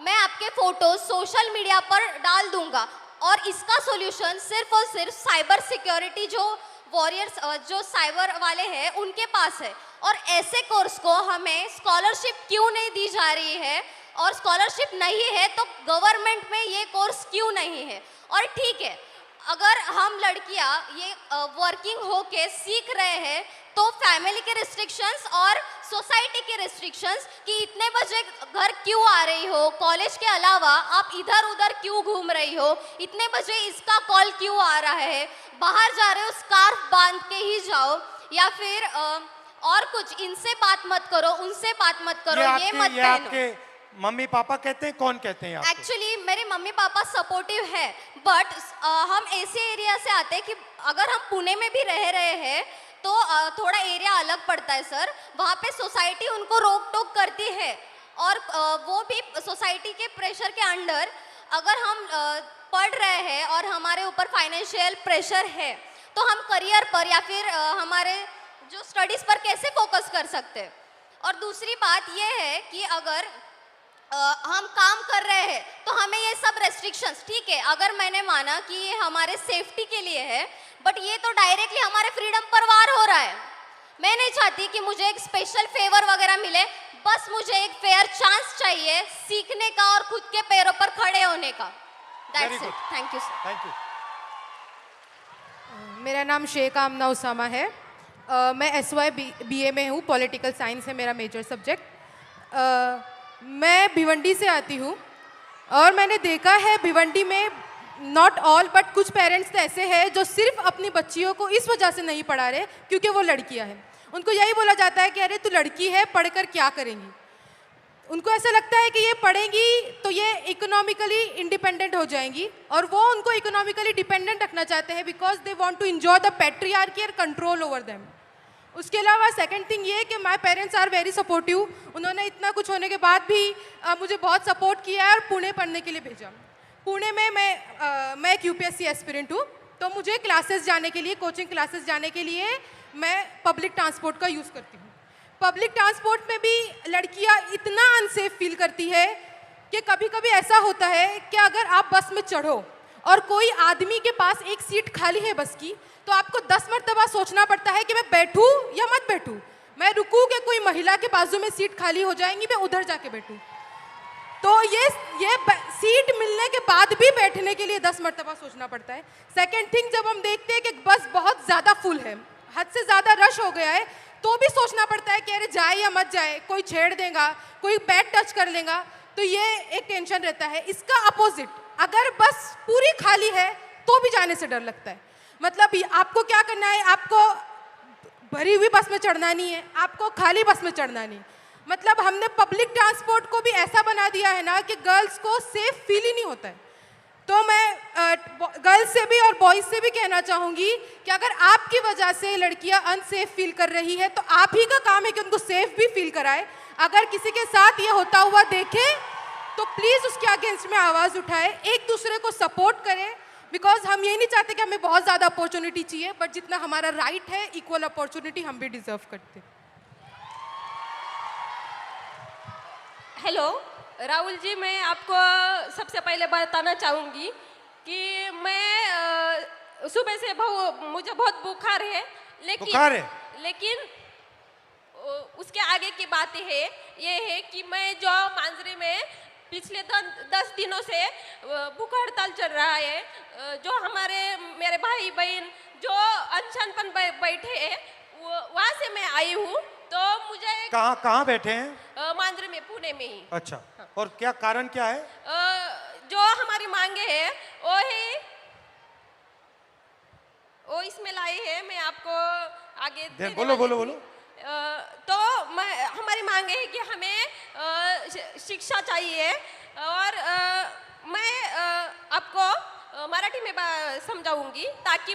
मैं आपके फ़ोटोज़ सोशल मीडिया पर डाल दूँगा। और इसका सोल्यूशन सिर्फ और सिर्फ साइबर सिक्योरिटी जो वॉरियर्स जो साइबर वाले हैं उनके पास है। और ऐसे कोर्स को हमें स्कॉलरशिप क्यों नहीं दी जा रही है, और स्कॉलरशिप नहीं है तो गवर्नमेंट में ये कोर्स क्यों नहीं है। और ठीक है, अगर हम लड़कियां ये वर्किंग होके सीख रहे हैं तो फैमिली के रिस्ट्रिक्शंस और सोसाइटी के रिस्ट्रिक्शंस कि इतने बजे घर क्यों आ रही हो, कॉलेज के अलावा आप इधर उधर क्यों घूम रही हो, इतने बजे इसका कॉल क्यों आ रहा है, बाहर जा रहे हो स्कार्फ बांध के ही जाओ, या फिर और कुछ, इनसे बात मत करो, उनसे बात मत करो, ये मत पहनो। आपके मम्मी पापा कहते हैं, कौन कहते हैं? एक्चुअली मेरे मम्मी पापा सपोर्टिव है, बट हम ऐसे एरिया से आते हैं कि अगर हम पुणे में भी रह रहे हैं तो थोड़ा एरिया अलग पड़ता है सर, वहाँ पे सोसाइटी उनको रोक टोक करती है और वो भी सोसाइटी के प्रेशर के अंडर, अगर हम पढ़ रहे हैं और हमारे ऊपर फाइनेंशियल प्रेशर है तो हम करियर पर या फिर हमारे जो स्टडीज़ पर कैसे फोकस कर सकते हैं। और दूसरी बात ये है कि अगर हम काम कर रहे हैं तो हमें ये सब रेस्ट्रिक्शंस, ठीक है अगर मैंने माना कि ये हमारे सेफ्टी के लिए है, बट ये तो डायरेक्टली हमारे फ्रीडम पर वार हो रहा है। मैं नहीं चाहती कि मुझे एक स्पेशल फेवर वगैरह मिले, बस मुझे एक फेयर चांस चाहिए सीखने का और खुद के पैरों पर खड़े होने का। That's it, thank you sir. Thank you. मेरा नाम शेख आमना उसामा है। मैं SY BA में हूँ, पॉलिटिकल साइंस है मेरा मेजर सब्जेक्ट। मैं भिवंडी से आती हूँ और मैंने देखा है भिवंडी में नॉट ऑल बट कुछ पेरेंट्स तो ऐसे हैं जो सिर्फ अपनी बच्चियों को इस वजह से नहीं पढ़ा रहे क्योंकि वो लड़कियाँ हैं। उनको यही बोला जाता है कि अरे तू लड़की है, पढ़कर क्या करेंगी। उनको ऐसा लगता है कि ये पढ़ेंगी तो ये इकोनॉमिकली इंडिपेंडेंट हो जाएंगी और वो उनको इकोनॉमिकली डिपेंडेंट रखना चाहते हैं because they want to enjoy the patriarchy और कंट्रोल ओवर देम। उसके अलावा सेकंड थिंग ये कि my parents are very supportive. उन्होंने इतना कुछ होने के बाद भी मुझे बहुत सपोर्ट किया है और पुणे पढ़ने के लिए भेजा। पुणे में मैं एक UPSC एस्पिरेंट हूँ, तो मुझे क्लासेस जाने के लिए, कोचिंग क्लासेस जाने के लिए मैं पब्लिक ट्रांसपोर्ट का यूज़ करती हूँ। पब्लिक ट्रांसपोर्ट में भी लड़कियाँ इतना अनसेफ फील करती है कि कभी कभी ऐसा होता है कि अगर आप बस में चढ़ो और कोई आदमी के पास एक सीट खाली है बस की, तो आपको 10 मरतबा सोचना पड़ता है कि मैं बैठूं या मत बैठूं, मैं रुकूं कि कोई महिला के बाजू में सीट खाली हो जाएंगी, मैं उधर जाके बैठूं। तो ये सीट मिलने के बाद भी बैठने के लिए 10 मरतबा सोचना पड़ता है। सेकंड थिंग, जब हम देखते हैं कि बस बहुत ज़्यादा फुल है, हद से ज़्यादा रश हो गया है, तो भी सोचना पड़ता है कि अरे जाए या मत जाए, कोई छेड़ देगा, कोई बैग टच कर लेगा, तो ये एक टेंशन रहता है। इसका अपोजिट, अगर बस पूरी खाली है तो भी जाने से डर लगता है। मतलब आपको क्या करना है, आपको भरी हुई बस में चढ़ना नहीं है, आपको खाली बस में चढ़ना नहीं। मतलब हमने पब्लिक ट्रांसपोर्ट को भी ऐसा बना दिया है ना कि गर्ल्स को सेफ फील ही नहीं होता है। तो मैं गर्ल्स से भी और बॉयज़ से भी कहना चाहूँगी कि अगर आपकी वजह से लड़कियाँ अनसेफ फील कर रही है तो आप ही का काम है कि उनको सेफ भी फील कराए। अगर किसी के साथ ये होता हुआ देखें तो प्लीज़ उसके अगेंस्ट में आवाज़ उठाए, एक दूसरे को सपोर्ट करें, बिकॉज हम ये नहीं चाहते कि हमें बहुत ज़्यादा अपॉर्चुनिटी चाहिए, बट जितना हमारा राइट है इक्वल अपॉर्चुनिटी हम भी डिजर्व करते हैं। हेलो राहुल जी, मैं आपको सबसे पहले बताना चाहूँगी कि मैं सुबह से मुझे बहुत बुखार है, बुखार है? लेकिन उसके आगे की बात ये है कि मैं जो मांजरी में पिछले 10 दिनों से भूख हड़ताल चल रहा है, जो मेरे भाई बहन जो अनशन पर बैठे हैं, वहाँ से मैं आई हूँ। तो मुझे कहाँ बैठे हैं? मांजरी में, पुणे में ही। अच्छा, और क्या कारण क्या है? जो हमारी मांगे है वो इसमें लाई है, मैं आपको आगे बोलो। तो हमारी मांगे है कि हमें शिक्षा चाहिए, और मैं आपको मराठी में समझाऊंगी ताकि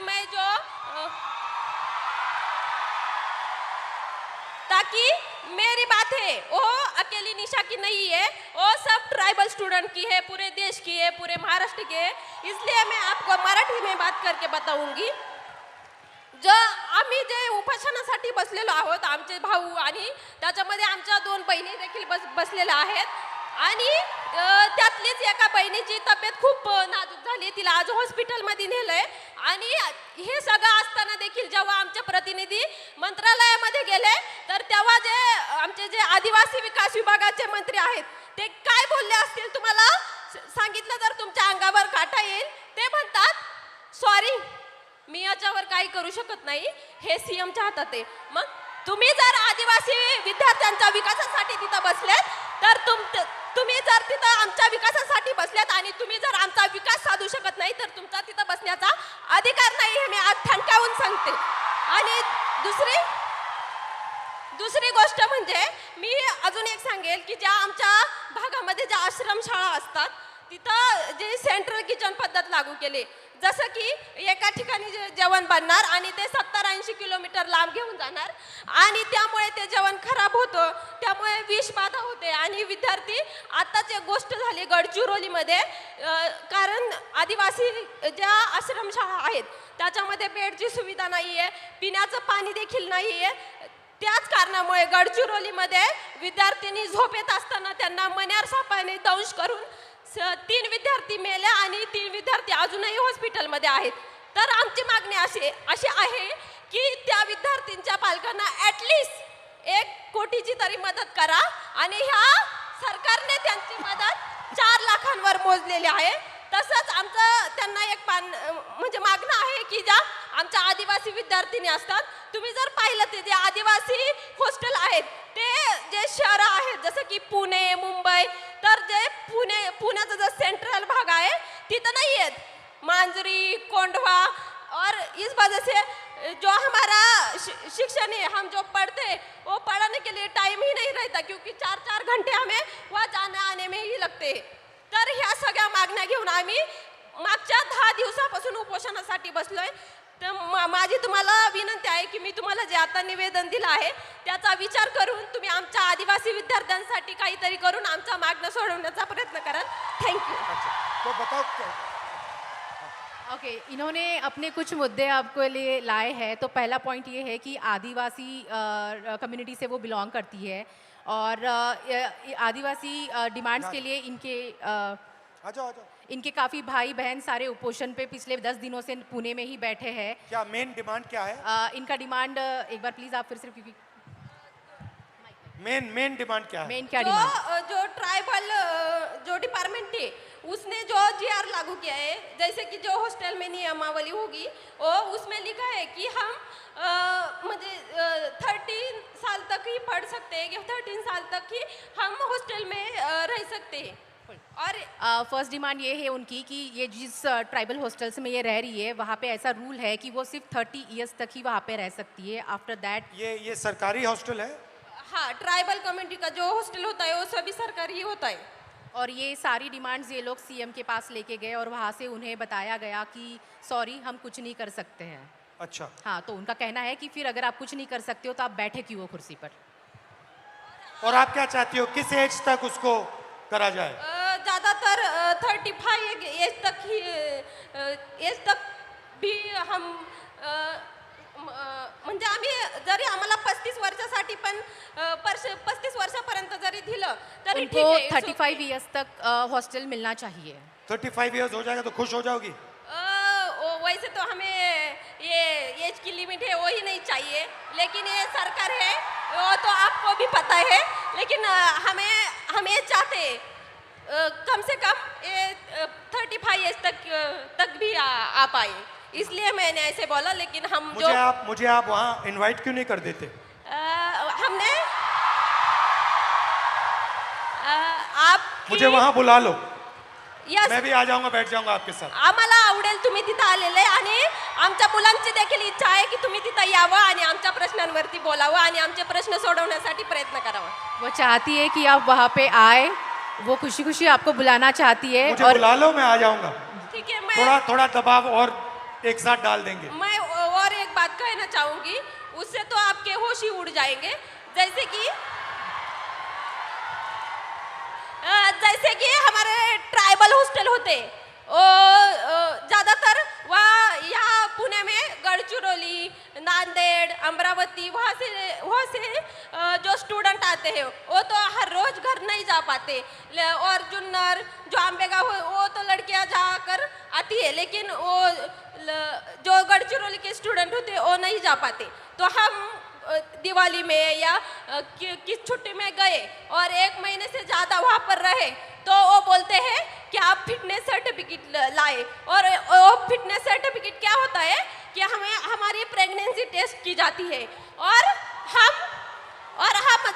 ताकि मेरी बात है वो अकेली निशा की नहीं है, वो सब ट्राइबल स्टूडेंट की है, पूरे देश की है, पूरे महाराष्ट्र की है। इसलिए मैं आपको मराठी में बात करके बताऊंगी। जो आम्ही जे उपोषणासाठी बसलेलो आहोत, आमचे भाऊ आणि त्याच्यामध्ये आमच्या 2 बहिणी देखील बसलेल्या आहेत, आणि त्यातलीच एका बहिणीची तब्येत खूप नाजूक झाली, तिला आज हॉस्पिटलमध्ये नेलंय। आणि हे सगळं असताना देखील जेव्हा आमचे प्रतिनिधी मंत्रालयामध्ये गेले, तर तेव्हा आमचे आदिवासी विकास विभागाचे मंत्री आहेत ते काय बोलले असतील तुम्हाला सांगितलं तर तुमच्या अंगावर काटा येईल। ते म्हणतात सॉरी, मी याच्यावर काही करू शकत नाही, हे सीएमच्या हातात आहे। मग तुम्ही जर आदिवासी विद्यार्थ्यांच्या विकासासाठी तिथं बसलेत, तर तुम्ही जर तिथं आमच्या विकासासाठी बसलेत आणि तुम्ही जर आमचा विकास साधू शकत नाही, तर तुमचा तिथं बसण्याचा अधिकार नाही, हे मी आज ठणकावून सांगते। आणि दुसरी गोष्ट म्हणजे मी अजून एक सांगेल की ज्या आमच्या भागामध्ये ज्या आश्रमशाळा असतात, तिथं जे सेंट्रल किचन पद्धत लागू केली, जसं की एका ठिकाणी जेवण बनणार आणि ते 70-80 किलोमीटर लांब घेऊन जाणार, आणि त्यामुळे ते जेवण खराब होतं, त्यामुळे विषबाधा होते। आणि विद्यार्थी, आताच एक गोष्ट झाली गडचिरोलीमध्ये, कारण आदिवासी ज्या आश्रमशाळा आहेत त्याच्यामध्ये बेडची सुविधा नाही आहे, पिण्याचं पाणी देखील नाही आहे। त्याच कारणामुळे गडचिरोलीमध्ये विद्यार्थ्यांनी झोपेत असताना त्यांना मण्यार सापाने दंश करून 3 विद्यार्थी मेले आणि 3 विद्यार्थी अजूनही हॉस्पिटलमध्ये आहेत। तर आमची मागणी अशी आहे की त्या विद्यार्थ्यांच्या पालकांना ॲटलिस्ट 1 कोटीची तरी मदत करा, आणि ह्या सरकारने त्यांची मदत 4 लाखांवर मोजलेली आहे। तसंच आमचं त्यांना एक म्हणजे मागणं आहे की ज्या आमच्या आदिवासी विद्यार्थिनी असतात, तुम्ही जर पाहिलं ते जे आदिवासी हॉस्टेल आहेत, ते जे शहरं आहेत जसं की पुणे, मुंबई, तर जे पुण्याचा जो सेंट्रल भाग आहे तिथं नाही आहेत, मांजरी, कोंढवा, और इस वजह से जो हमारा शिक्षण है, हम जो पढ़ते हैं वो पढ़ाने के लिए टाइम ही नहीं रहता, क्योंकि 4-4 घंटे हमें वहाँ जाने आने में ही लगते हैं। तर ह्या सगळ्या मागण्या घेऊन आम्ही मागच्या 10 दिवसापासून उपोषणासाठी बसलोय। तर माझी तुम्हाला विनंती आहे की मी तुम्हाला जे आता निवेदन दिलं आहे त्याचा विचार करून तुम्ही आमच्या आदिवासी विद्यार्थ्यांसाठी काहीतरी करून आमचा मागणं सोडवण्याचा प्रयत्न कराल। थँक्यू। तो बताओ। ओके, इन्होंने अपने कुछ मुद्दे आपके लिए लाए हैं। तो पहला पॉइंट ये है कि आदिवासी कम्युनिटी से वो बिलोंग करती है, और आदिवासी डिमांड्स के लिए इनके काफ़ी भाई बहन सारे उपोषण पे पिछले 10 दिनों से पुणे में ही बैठे हैं। क्या मेन डिमांड क्या है? इनका डिमांड एक बार प्लीज़ आप फिर से, क्योंकि मेन डिमांड क्या है? मेन क्या डिमांड? जो ट्राइबल जो डिपार्टमेंट है उसने जो GR लागू किया है, जैसे कि जो हॉस्टल में नियमावली होगी वो उसमें लिखा है कि हम मुझे 13 साल तक ही पढ़ सकते हैं, कि 13 साल तक ही हम हॉस्टल में रह सकते हैं। और फर्स्ट डिमांड ये है उनकी कि ये जिस ट्राइबल हॉस्टल्स में ये रह रही है वहाँ पे ऐसा रूल है कि वो सिर्फ 30 ईयर्स तक ही वहाँ पे रह सकती है। आफ्टर दैट ये सरकारी हॉस्टल है? हाँ, ट्राइबल कम्युनिटी का जो हॉस्टल होता है वो सभी सरकारी होता है। और ये सारी डिमांड्स ये लोग सीएम के पास लेके गए और वहाँ से उन्हें बताया गया कि सॉरी, हम कुछ नहीं कर सकते हैं। अच्छा। हाँ, तो उनका कहना है कि फिर अगर आप कुछ नहीं कर सकते हो तो आप बैठे क्यों हो कुर्सी पर। और आप क्या चाहती हो, किस एज तक उसको करा जाए? ज़्यादातर 35 एज तक भी हम म्हणजे आम्ही जरी आम्हाला 35 वर्षासाठी पण 35 वर्षापर्यंत जरी दिलं तरी ठीक है। 35 ईयर्स तक हॉस्टल मिलना चाहिए। 35 ईयर्स हो जाएगा तो खुश हो जाओगी? वैसे तो हमें ये एज की लिमिट है वो ही नहीं चाहिए, लेकिन ये सरकार है वो तो आपको भी पता है, लेकिन हम ये चाहते कम से कम ये 35 एज तक भी आ पाए, इसलिए मैंने ऐसे बोला। लेकिन हम मुझे आप वहाँ इनवाइट क्यों नहीं कर देते? हमने मुझे वहाँ बुला लो, Yes. मैं भी आ जाऊंगा, बैठ जाऊंगा आपके साथ. आम्हाला आवडेल तुम्ही तिथं आलेले आणि आमच्या मुलांची देखील इच्छा आहे की तुम्ही तिथं यावं आणि आमच्या प्रश्नांवरती बोलावं आणि आमचे प्रश्न सोडवण्यासाठी प्रयत्न करावा. वो चाहती है कि आप वहाँ पे आए, वो खुशी खुशी आपको बुलाना चाहती है. मुझे बुला लो, मैं आ जाऊंगा. ठीक है, मैं थोड़ा दबाव और एक साथ डाल देंगे. मैं और एक बात कहना चाहूंगी, उससे तो आपके होश ही उड़ जाएंगे. जैसे कि हमारे ट्राइबल हॉस्टल होते, ज़्यादातर वहाँ यहाँ पुणे में गढ़चिरौली, नांदेड़, अमरावती वहाँ से जो स्टूडेंट आते हैं वो तो हर रोज़ घर नहीं जा पाते, और जुन्नर जो आंबेगांव वो तो लड़कियाँ जाकर आती है, लेकिन वो जो गढ़चिरौली के स्टूडेंट होते हैं वो नहीं जा पाते. तो हम दिवाली में या किस छुट्टी में गए और 1 महीने से ज़्यादा वहाँ पर रहे, तो वो बोलते हैं कि आप फिटनेस सर्टिफिकेट लाए. और वो फिटनेस सर्टिफिकेट क्या होता है कि हमारी प्रेगनेंसी टेस्ट की जाती है, और हम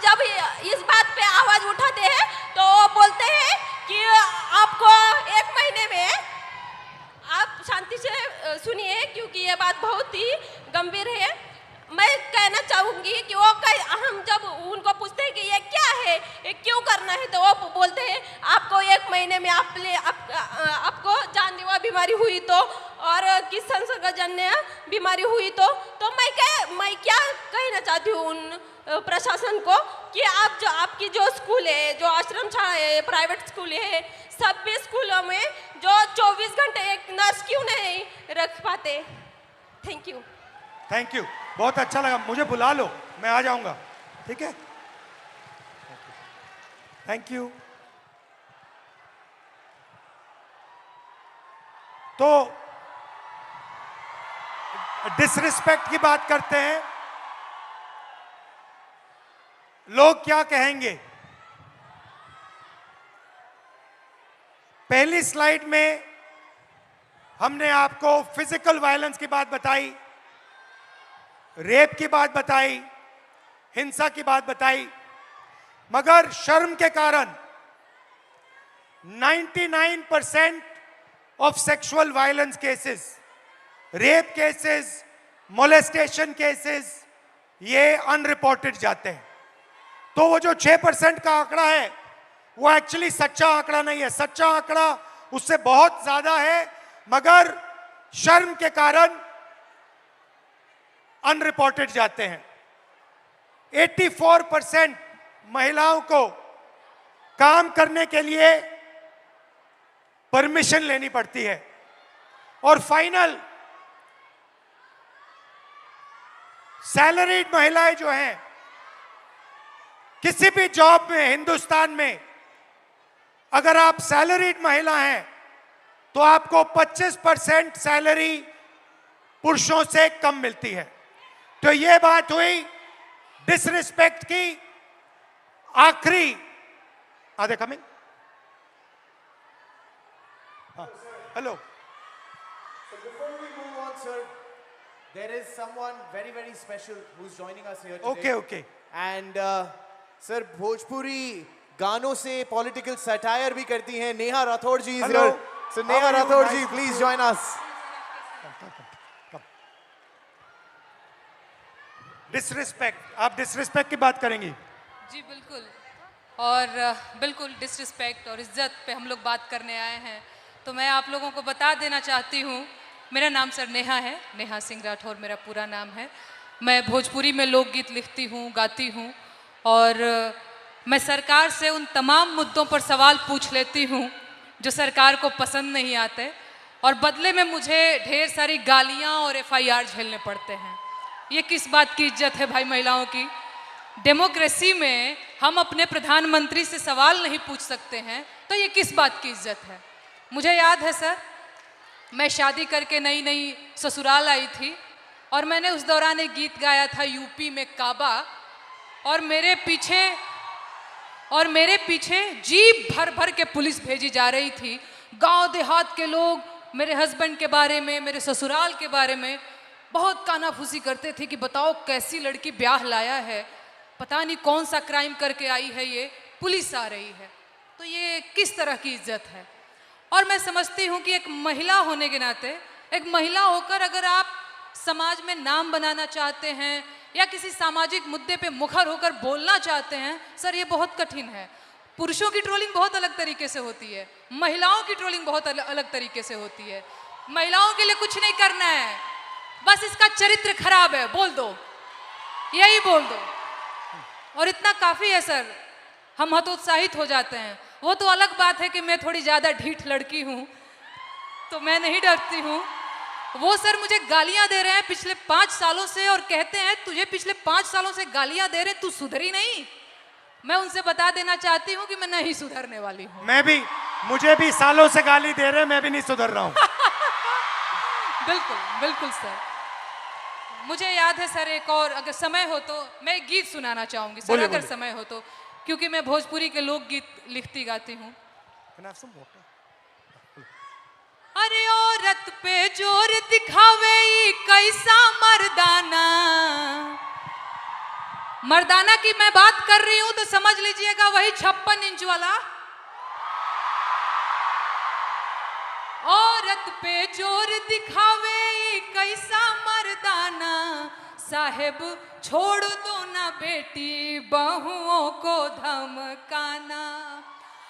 जब इस बात पे आवाज़ उठाते हैं तो वो बोलते हैं कि आपको 1 महीने में, आप शांति से सुनिए क्योंकि ये बात बहुत ही गंभीर है. मैं कहना चाहूँगी कि हम जब उनको पूछते हैं कि ये क्या है, ये क्यों करना है, तो वो बोलते हैं आपको 1 महीने में आपको जानलेवा बीमारी हुई तो, और किस संसर्गजन्य बीमारी हुई तो मैं क्या कहना चाहती हूँ उन प्रशासन को कि आपकी जो स्कूल है, जो आश्रम शाला है, प्राइवेट स्कूल है, सभी स्कूलों में जो 24 घंटे एक नर्स क्यों नहीं रख पाते. थैंक यू, बहुत अच्छा लगा. मुझे बुला लो, मैं आ जाऊंगा. ठीक है, थैंक यू. तो डिसरिस्पेक्ट की बात करते हैं. लोग क्या कहेंगे? पहली स्लाइड में हमने आपको फिजिकल वायलेंस की बात बताई, रेप की बात बताई, हिंसा की बात बताई, मगर शर्म के कारण 99% of sexual violence cases, rape cases, molestation cases, ये अनरिपोर्टेड जाते हैं. तो वो जो 6% का आंकड़ा है वो एक्चुअली सच्चा आंकड़ा नहीं है. सच्चा आंकड़ा उससे बहुत ज्यादा है, मगर शर्म के कारण अनरिपोर्टेड जाते हैं. 84% महिलाओं को काम करने के लिए परमिशन लेनी पड़ती है. और फाइनल सैलरीड महिलाएं जो हैं, किसी भी जॉब में हिंदुस्तान में अगर आप सैलरीड महिला हैं तो आपको 25% सैलरी पुरुषों से कम मिलती है. तो ये बात हुई डिसरिस्पेक्ट की. आखिरी are they coming? Hello. So before we move on, sir, there is someone very, very special who's joining us here today. Okay. And sir, Bhojpuri गानों से political satire भी करती हैं. नेहा राठौड़ जी is here. So Neha Rathod ji, please join us. Disrespect, आप डिसरिस्पेक्ट की बात करेंगी? जी बिल्कुल, और बिल्कुल डिसरिस्पेक्ट और इज्जत पे हम लोग बात करने आए हैं. तो मैं आप लोगों को बता देना चाहती हूँ, मेरा नाम सर नेहा है, नेहा सिंह राठौर मेरा पूरा नाम है. मैं भोजपुरी में लोकगीत लिखती हूँ, गाती हूँ, और मैं सरकार से उन तमाम मुद्दों पर सवाल पूछ लेती हूँ जो सरकार को पसंद नहीं आते, और बदले में मुझे ढेर सारी गालियाँ और FIR झेलने पड़ते हैं. ये किस बात की इज्जत है भाई महिलाओं की? डेमोक्रेसी में हम अपने प्रधानमंत्री से सवाल नहीं पूछ सकते हैं, तो ये किस बात की इज्जत है? मुझे याद है सर, मैं शादी करके नई ससुराल आई थी और मैंने उस दौरान एक गीत गाया था यूपी में काबा, और मेरे पीछे जीप भर भर के पुलिस भेजी जा रही थी। गांव देहात के लोग मेरे हस्बैंड के बारे में, मेरे ससुराल के बारे में बहुत कानाफूसी करते थे कि बताओ कैसी लड़की ब्याह लाया है, पता नहीं कौन सा क्राइम करके आई है, ये पुलिस आ रही है, तो ये किस तरह की इज्जत है। और मैं समझती हूँ कि एक महिला होने के नाते, एक महिला होकर अगर आप समाज में नाम बनाना चाहते हैं या किसी सामाजिक मुद्दे पे मुखर होकर बोलना चाहते हैं, सर ये बहुत कठिन है। पुरुषों की ट्रोलिंग बहुत अलग तरीके से होती है, महिलाओं की ट्रोलिंग बहुत अलग तरीके से होती है। महिलाओं के लिए कुछ नहीं करना है, बस इसका चरित्र खराब है बोल दो, यही बोल दो, और इतना काफ़ी है सर, हम हतोत्साहित हो जाते हैं। वो तो अलग बात है कि मैं थोड़ी ज़्यादा ढीठ लड़की हूँ तो मैं नहीं डरती हूँ। वो सर मुझे गालियाँ दे रहे हैं पिछले 5 सालों से और कहते हैं तुझे पिछले 5 सालों से गालियाँ दे रहे, तू सुधरी नहीं। मैं उनसे बता देना चाहती हूँ कि मैं नहीं सुधरने वाली हूँ। मुझे भी सालों से गाली दे रहे हैं, मैं भी नहीं सुधर रहा हूँ। बिल्कुल बिल्कुल सर। मुझे याद है सर, एक और अगर समय हो तो मैं एक गीत सुनाना चाहूँगी सर, अगर समय हो तो, क्योंकि मैं भोजपुरी के लोकगीत लिखती गाती हूँ। अरे औरत पे जोर दिखावे कैसा मर्दाना, मर्दाना की मैं बात कर रही हूं तो समझ लीजिएगा वही 56 इंच वाला। औरत पे जोर दिखावे कैसा मर्दाना, साहेब छोड़ दो ना बेटी बहुओं को धमकाना।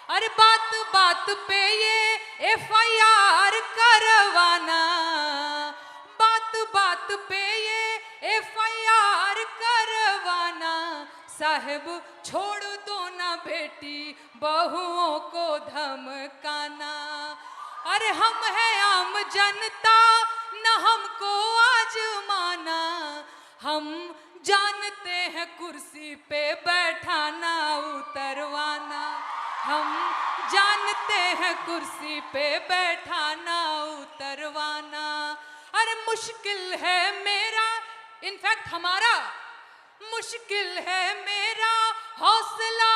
अरे बात बात पे ये FIR करवाना, बात बात पे ये FIR करवाना, साहेब छोड़ दो ना बेटी बहुओं को धमकाना। अरे हम हैं आम जनता न हमको आजमाना, हम जानते हैं कुर्सी पे बैठाना उतरवाना, हम जानते हैं कुर्सी पे बैठाना उतरवाना। अरे मुश्किल है मेरा, इनफैक्ट हमारा मुश्किल है मेरा हौसला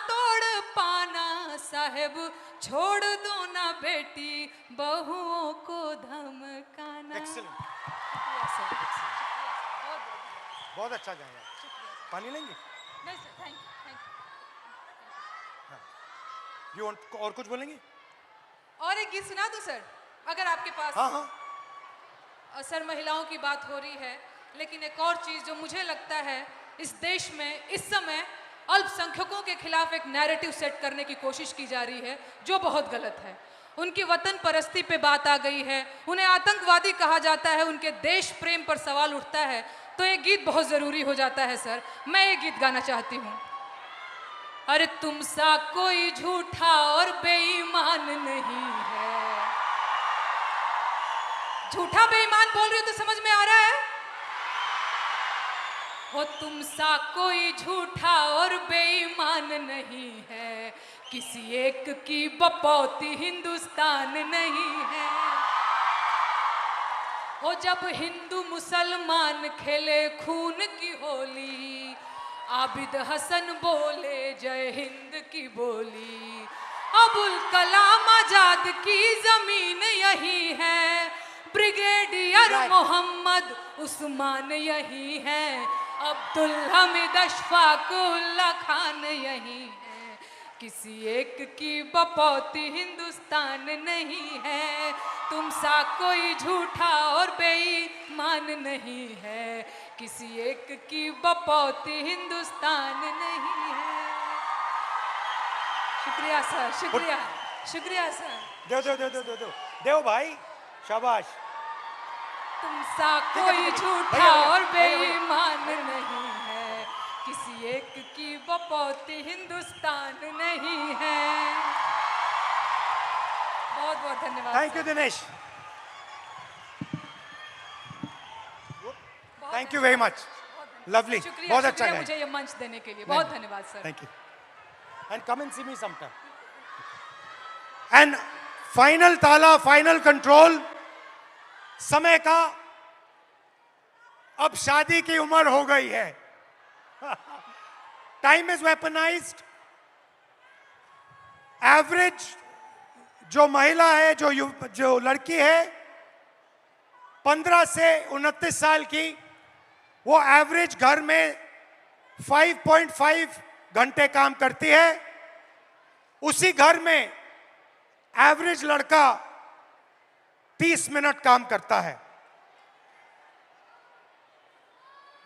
तोड़ पाना, साहेब छोड़ दो ना बेटी बहुओं को धमकाना। बहुत अच्छा गाया। पानी लेंगे? नहीं सर, थैंक यू। और कुछ बोलेंगे? और एक गीत सुना दूं सर, अगर आपके पास? हाँ। सर महिलाओं की बात हो रही है, लेकिन एक और चीज़ जो मुझे लगता है इस देश में इस समय अल्पसंख्यकों के खिलाफ एक नैरेटिव सेट करने की कोशिश की जा रही है जो बहुत गलत है। उनकी वतन परस्ती पे बात आ गई है, उन्हें आतंकवादी कहा जाता है, उनके देश प्रेम पर सवाल उठता है, तो ये गीत बहुत ज़रूरी हो जाता है सर। मैं ये गीत गाना चाहती हूँ। अरे तुम सा कोई झूठा और बेईमान नहीं है। झूठा बेईमान बोल रही हो तो समझ में आ रहा है? हो तुम सा कोई झूठा और बेईमान नहीं है, किसी एक की बपौती हिंदुस्तान नहीं है। हो जब हिंदू मुसलमान खेले खून की होली, आबिद हसन बोले जय हिंद की बोली, अबुल कलाम आजाद की जमीन यही है, ब्रिगेडियर मोहम्मद उस्मान यही है, अब्दुल हमीद अशफाक उल्ला खान यही है, किसी एक की बपौती हिंदुस्तान नहीं है। तुम सा कोई झूठा और बेईमान नहीं है, किसी एक की बपौती हिंदुस्तान नहीं है। शुक्रिया सर, शुक्रिया, शुक्रिया सर। देव भाई, शाबाश। तुम सा कोई झूठा और बेईमान नहीं है, किसी एक की बपौती हिंदुस्तान नहीं है। बहुत बहुत धन्यवाद। Thank you Dinesh, thank you very much, lovely, बहुत अच्छा गाया मुझे ये मंच देने के लिए, बहुत धन्यवाद सर। Thank you, and come and see me sometime. And final ताला, फाइनल कंट्रोल, समय का अब शादी की उम्र हो गई है. Time is weaponised. एवरेज जो महिला है, जो लड़की है 15 से 29 साल की, वो एवरेज घर में 5.5 घंटे काम करती है. उसी घर में एवरेज लड़का 30 मिनट काम करता है.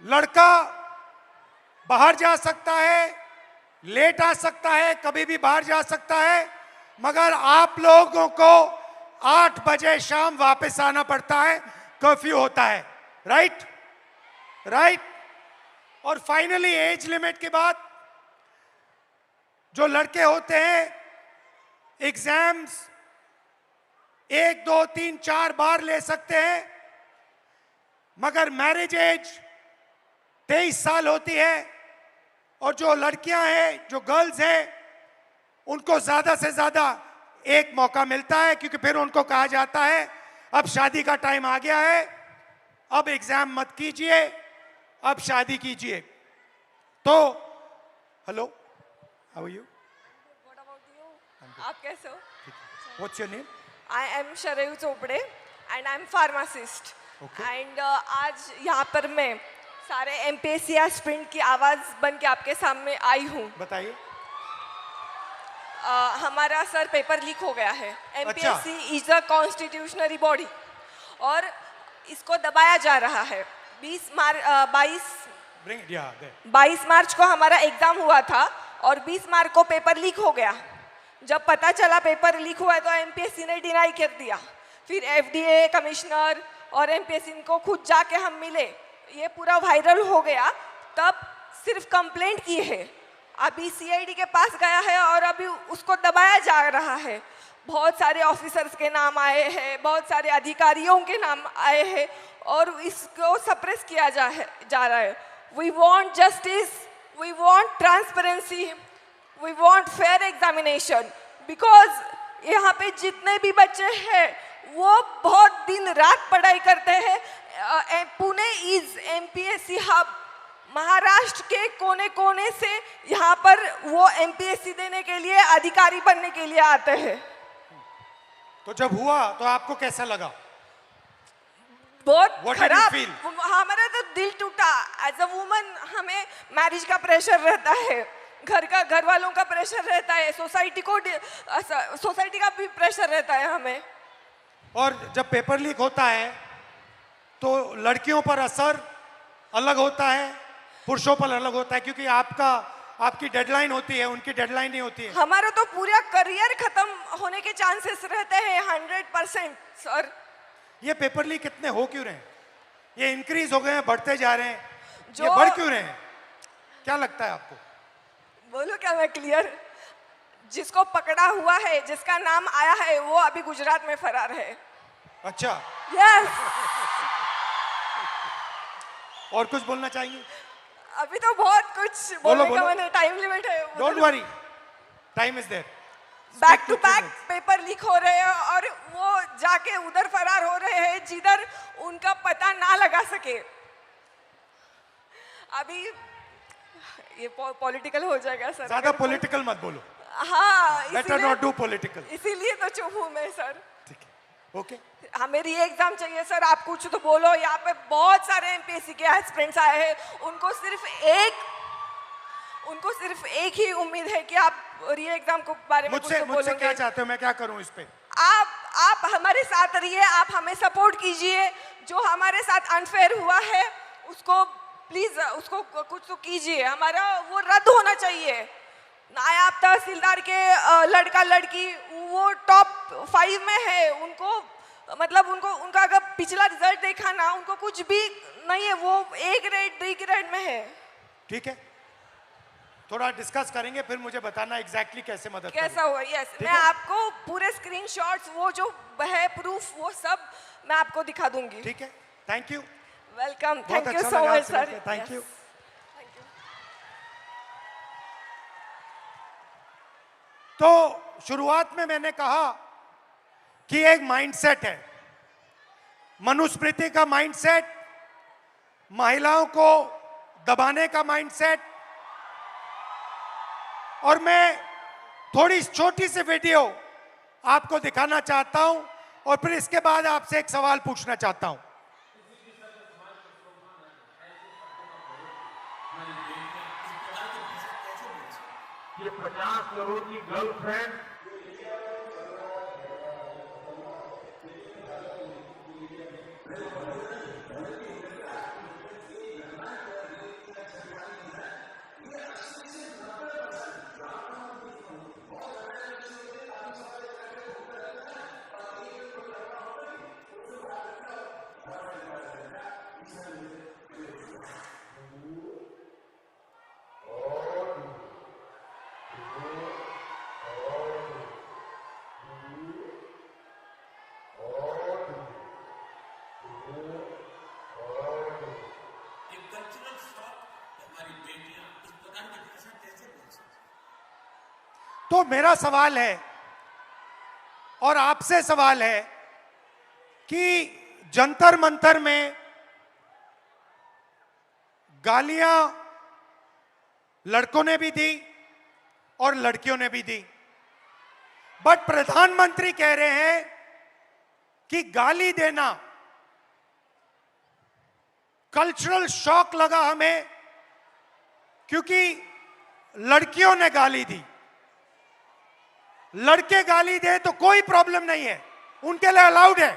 लड़का बाहर जा सकता है, लेट आ सकता है, कभी भी बाहर जा सकता है, मगर आप लोगों को 8 बजे शाम वापस आना पड़ता है. कर्फ्यू होता है. Right right. और फाइनली एज लिमिट के बाद जो लड़के होते हैं एग्जाम्स 1, 2, 3, 4 बार ले सकते हैं, मगर मैरिज एज 23 साल होती है. और जो लड़कियां हैं, जो गर्ल्स हैं, उनको ज्यादा से ज्यादा एक मौका मिलता है, क्योंकि फिर उनको कहा जाता है अब शादी का टाइम आ गया है, अब एग्जाम मत कीजिए, अब शादी कीजिए. तो हेलो, हाउ आर यू? आप कैसे हो? What's your name? I am Sharayu Chopde and I am pharmacist. Okay. And आज यहाँ पर मैं सारे एमपीएससी एस्पिरेंट की आवाज़ बन के आपके सामने आई हूँ. बताइए. हमारा सर पेपर लीक हो गया है. एमपीएससी इज अ कॉन्स्टिट्यूशनरी बॉडी और इसको दबाया जा रहा है. 22 मार्च को हमारा एग्जाम हुआ था और 20 मार्च को पेपर लीक हो गया. जब पता चला पेपर लीक हुआ है तो एमपीएससी ने डिनाई कर दिया. फिर एफडीए कमिश्नर और एमपीएससी को खुद जाके हम मिले, ये पूरा वायरल हो गया. तब सिर्फ कंप्लेंट की है, अभी सीआईडी के पास गया है और अभी उसको दबाया जा रहा है. बहुत सारे ऑफिसर्स के नाम आए हैं, बहुत सारे अधिकारियों के नाम आए हैं और इसको सप्रेस किया जा रहा है. We want justice, we want transparency, we want fair examination. Because यहाँ पे जितने भी बच्चे हैं वो बहुत दिन रात पढ़ाई करते हैं. Pune is MPSC hub. Maharashtra के कोने कोने से यहाँ पर वो एमपीएससी देने के लिए, अधिकारी बनने के लिए आते हैं. तो जब हुआ तो आपको कैसा लगा? बहुत खराब. हमारा तो दिल टूटा. एज अ वुमन हमें मैरिज का प्रेशर रहता है, घर वालों का प्रेशर रहता है, सोसाइटी का भी प्रेशर रहता है हमें. और जब पेपर लीक होता है तो लड़कियों पर असर अलग होता है, पुरुषों पर अलग होता है, क्योंकि आपकी डेडलाइन होती है, उनकी डेडलाइन नहीं होती है. हमारा तो पूरा करियर खत्म होने के चांसेस रहते हैं 100%. सर ये पेपर लीक कितने हो क्यों रहे हैं? ये इंक्रीज हो गए हैं, बढ़ते जा रहे हैं, ये बढ़ क्यों रहे हैं? क्या लगता है आपको? बोलो क्या मैं क्लियर? जिसको पकड़ा हुआ है, जिसका नाम आया है, वो अभी गुजरात में फरार है. अच्छा. यस. और कुछ बोलना चाहिए? अभी तो बहुत कुछ बोलने का मैंने, टाइम लिमिट है. Don't worry, time is there. Back to back paper leak हो रहे हैं और वो जाके उधर फरार हो रहे हैं जिधर उनका पता ना लगा सके. अभी ये पॉलिटिकल हो जाएगा सर. ज्यादा पॉलिटिकल मत बोलो. हाँ, बेटर नॉट डू पॉलिटिकल. इसीलिए तो चुप हूँ मैं सर. ठीक है, ओके. हमें री एग्जाम चाहिए सर. आप कुछ तो बोलो. यहाँ पे बहुत सारे एमपीएससी के एस्पिरेंट्स आए हैं, उनको सिर्फ एक ही उम्मीद है कि आप री एग्जाम को बारे में कुछ तो बोलोगे. मुझसे क्या चाहते हो? मैं क्या करूं इस पे? आप हमारे साथ रहिए, आप हमें सपोर्ट कीजिए. जो हमारे साथ अनफेयर हुआ है उसको प्लीज, उसको कुछ तो कीजिए. हमारा वो रद्द होना चाहिए. नायब तहसीलदार के लड़का लड़की वो टॉप 5 में है, उनको मतलब उनका अगर पिछला रिजल्ट देखा ना, उनको कुछ भी नहीं है, वो A ग्रेड D ग्रेड में है. ठीक है, थोड़ा डिस्कस करेंगे, फिर मुझे बताना एग्जैक्टली कैसे मदद कैसा हुआ. यस, मैं आपको पूरे स्क्रीनशॉट्स, वो जो है प्रूफ, वो सब मैं आपको दिखा दूंगी. ठीक है, thank you. Welcome. Thank you so much sir. Thank you. तो शुरुआत में मैंने कहा कि एक माइंडसेट है, मनुस्मृति का माइंडसेट, महिलाओं को दबाने का माइंडसेट। और मैं थोड़ी छोटी सी वीडियो आपको दिखाना चाहता हूं और फिर इसके बाद आपसे एक सवाल पूछना चाहता हूं। ये 50 करोड़ की गर्लफ्रेंड तो मेरा सवाल है और आपसे सवाल है कि जंतर मंतर में गालियां लड़कों ने भी दी और लड़कियों ने भी दी, बट प्रधानमंत्री कह रहे हैं कि गाली देना कल्चरल शॉक लगा हमें क्योंकि लड़कियों ने गाली दी। लड़के गाली दे तो कोई प्रॉब्लम नहीं है, उनके लिए अलाउड है,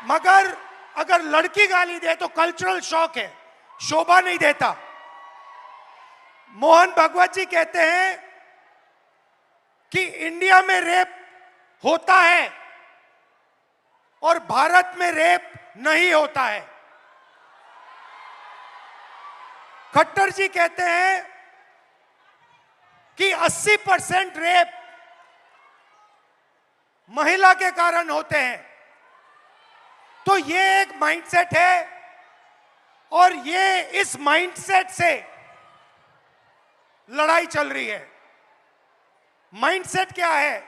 मगर अगर लड़की गाली दे तो कल्चरल शॉक है, शोभा नहीं देता। मोहन भागवत जी कहते हैं कि इंडिया में रेप होता है और भारत में रेप नहीं होता है। खट्टर जी कहते हैं कि 80% रेप महिला के कारण होते हैं। तो ये एक माइंडसेट है और ये इस माइंडसेट से लड़ाई चल रही है। माइंडसेट क्या है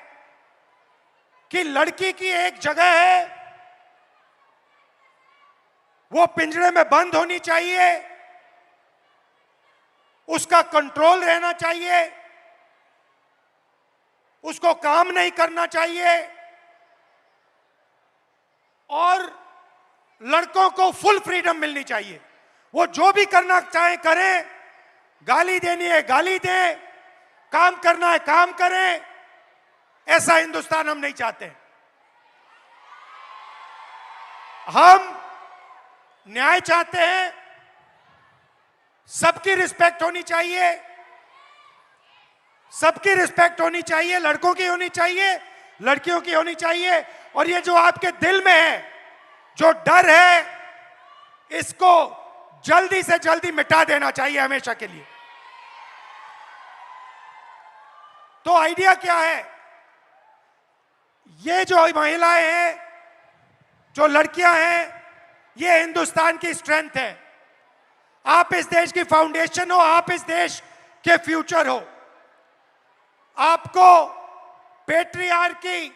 कि लड़की की एक जगह है, वो पिंजरे में बंद होनी चाहिए, उसका कंट्रोल रहना चाहिए, उसको काम नहीं करना चाहिए और लड़कों को फुल फ्रीडम मिलनी चाहिए। वो जो भी करना चाहे करें, गाली देनी है गाली दें, काम करना है काम करें। ऐसा हिंदुस्तान हम नहीं चाहते। हम न्याय चाहते हैं, सबकी रिस्पेक्ट होनी चाहिए, सबकी रिस्पेक्ट होनी चाहिए, लड़कों की होनी चाहिए, लड़कियों की होनी चाहिए। और ये जो आपके दिल में है, जो डर है, इसको जल्दी से जल्दी मिटा देना चाहिए हमेशा के लिए। तो आइडिया क्या है? ये जो महिलाएं हैं, जो लड़कियां हैं, ये हिंदुस्तान की स्ट्रेंथ है। आप इस देश की फाउंडेशन हो, आप इस देश के फ्यूचर हो। आपको पेट्रियार्की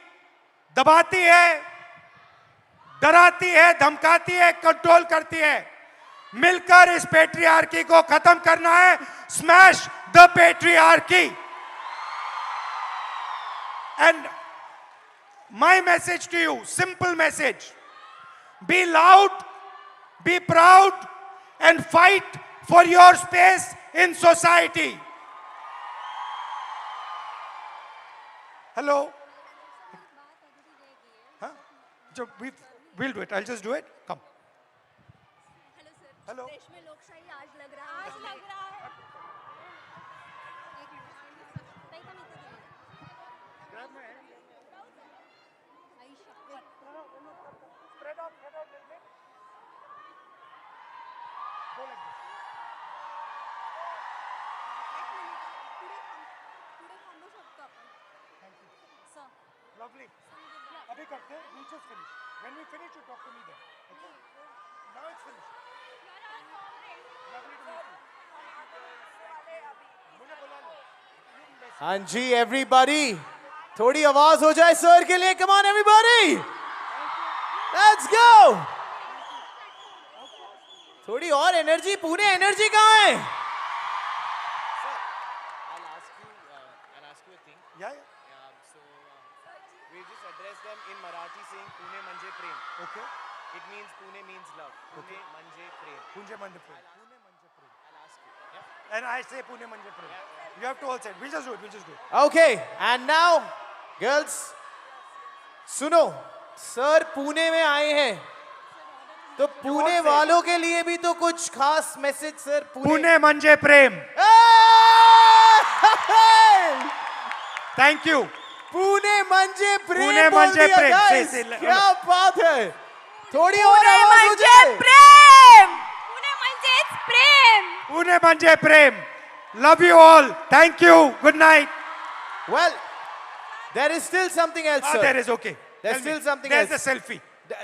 दबाती है, डराती है, धमकाती है, कंट्रोल करती है। मिलकर इस पेट्रियार्की को खत्म करना है। Smash the patriarchy. And my message to you, simple message, be loud, be proud and fight for your space in society. Hello? Huh? We'll do it. I'll just do it. Come. Hello. देश में लोकशाही आज लग रहा है। Grab my hand. Spread out a little bit. Go like this. Thank you. Lovely. अभी करते हैं. We'll just finish. When we finish, you talk to me then. Okay? Now it's finished. Lovely to meet you. मुझे बुला लो. हाँ जी everybody, थोड़ी आवाज हो जाए सर के लिए. Come on everybody, let's go. थोड़ी और एनर्जी, पुणे एनर्जी कहाँ है? I'll ask you a thing. Yeah. So we just address them in Marathi saying Pune Manje Prem. Okay. It means Pune means love. Pune Manje Prem. Pune Manje Prem. I'll ask you. Yeah. And I say Pune Manje Prem. You have to all say it. We'll just do it. Okay, and now, girls, सुनो, सर पुणे में आए हैं, तो पुणे वालों के लिए भी तो कुछ खास message sir. Pune Manje Prem. Thank you. Pune मंजे प्रेम. पुणे बोल मंजे दिया, प्रेम. guys. Say, क्या बात है. थोड़ी और पुणे आवाज हो मंजे जाए. प्रेम. पुणे मंजे प्रेम. Pune Manje Prem. Love you all. Thank you. Good night. Well, there is still something else, sir. There is, okay. There's Tell still me. something There's else. the selfie.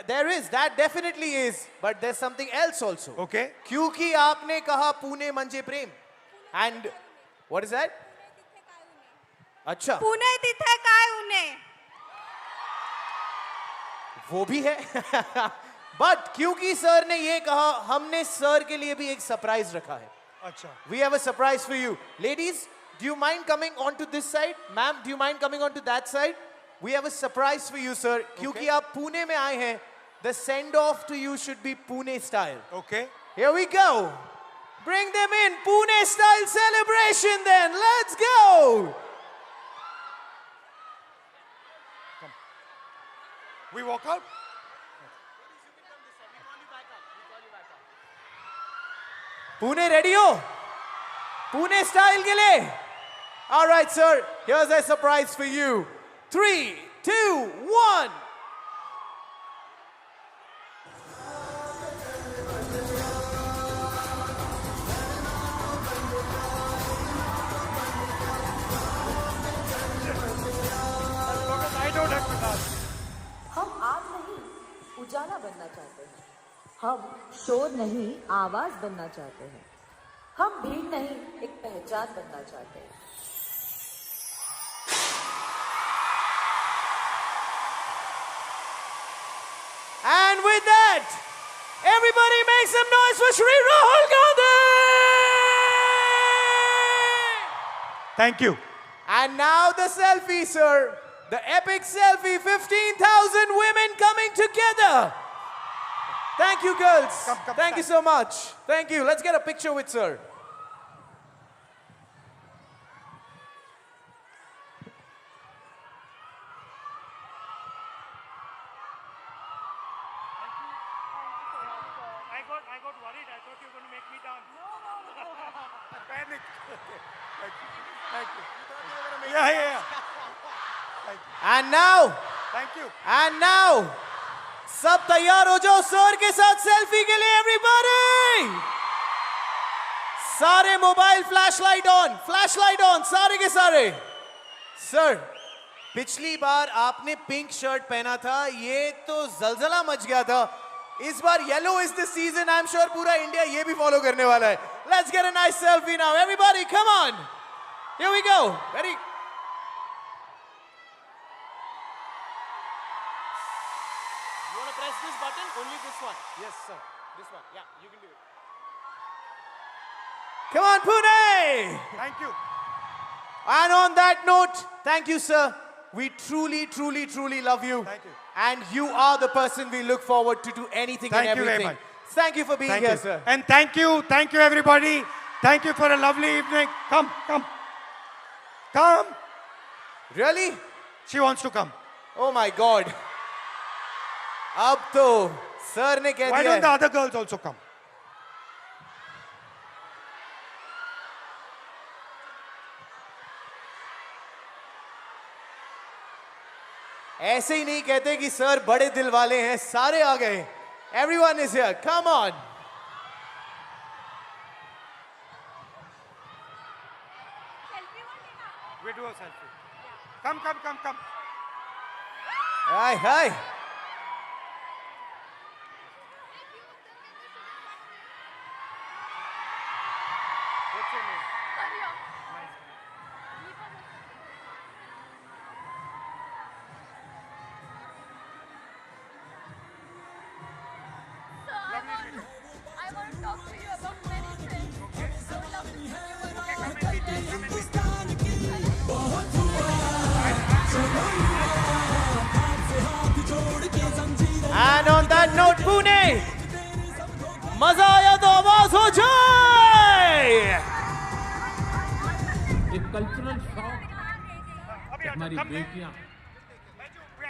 There is, that definitely is, but there's something else also. Okay. क्योंकि आपने कहा पुणे मंजे प्रेम, and what is that? अच्छा, पुणे तिथे काय उने. वो भी है. But क्योंकि सर ने ये कहा, हमने सर के लिए भी एक सरप्राइज रखा है. अच्छा. We have a surprise for you. Ladies, do you mind coming onto this side? Ma'am, do you mind coming onto that side? We have a surprise for you, sir. क्योंकि आप पुणे में आए हैं, the send off to you should be Pune style. Okay. Here we go. Bring them in. Pune style celebration then. Let's go. We walk out. Pune ready ho? Pune style ke liye? All right, sir. Here's a surprise for you. 3, 2, 1. I don't have to dance. हम आग नहीं उजाला बनना चाहते हैं. हम शोर नहीं आवाज बनना चाहते हैं. हम भीड़ नहीं एक पहचान बनना चाहते हैं. And with that, everybody make some noise for Shri Rahul Gandhi! Thank you. And now the selfie, sir. The epic selfie, 15,000 women coming together. Thank you, girls. Thank you so much. Thank you. Let's get a picture with sir. I got worried. I thought you were going to make me dance. Panic. Thank you. Yeah. And now, Thank you. and now, सब तैयार हो जाओ सर के साथ सेल्फी के लिए एवरीबॉडी. सारे मोबाइल फ्लैशलाइट ऑन, सारे के सारे. सर, पिछली बार आपने पिंक शर्ट पहना था, ये तो जलजला मच गया था. इस बार yellow is the season. I am sure पूरा इंडिया ये भी फॉलो करने वाला है. Let's get a nice selfie now everybody. Come on, here we go. Ready. Press this button, only this one. Yes, sir. This one. Yeah, you can do it. Come on, Pune! Thank you. And on that note, thank you, sir. We truly love you. Thank you. And you are the person we look forward to do anything Thank and you everything. very much. Thank you for being Thank here, you. sir. And thank you everybody. Thank you for a lovely evening. Come. Really? She wants to come. Oh my God. अब तो सर ने कह Why दिया don't the other girls also come? ऐसे ही नहीं कहते कि सर बड़े दिल वाले हैं. सारे आ गए. Everyone is here. Come on. We do a selfie. Come. Hi. What's your name? I want to And on that note, Pune, मजा आया तो आवाज हो जाए. एक कल्चरल शॉक कि हमारी बेटियां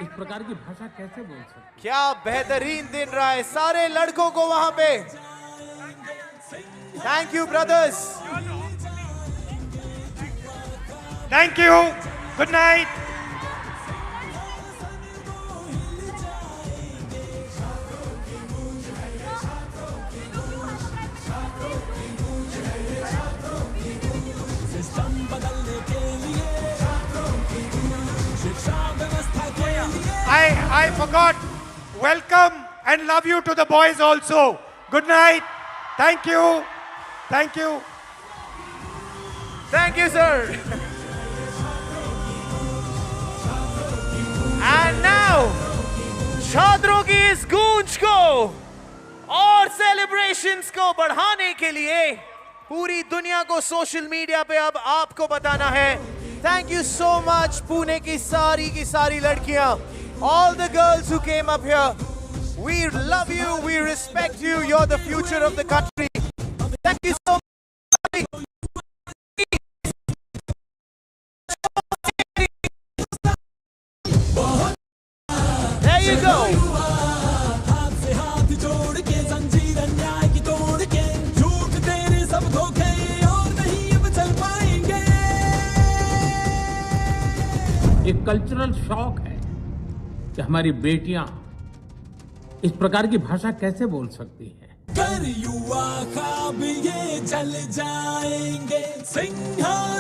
इस प्रकार की भाषा कैसे बोल सकती. क्या बेहतरीन दिन रहा है सारे लड़कों को वहां पे. Thank you brothers. Thank you. Good night. I forgot. Welcome and love you to the boys also. Good night. Thank you. Thank you. Thank you, sir. And now, छात्रों की इस गूंज को और सेलिब्रेशंस को बढ़ाने के लिए पूरी दुनिया को सोशल मीडिया पे अब आपको बताना है. Thank you so much Pune की सारी लड़कियां, all the girls who came up here. We love you, we respect you, you're the future of the country. Thank you so much. There you go. एक कल्चरल शॉक है कि हमारी बेटियां इस प्रकार की भाषा कैसे बोल सकती हैं. कर युवा ख्वाब ये जल जाएंगे सिंहासन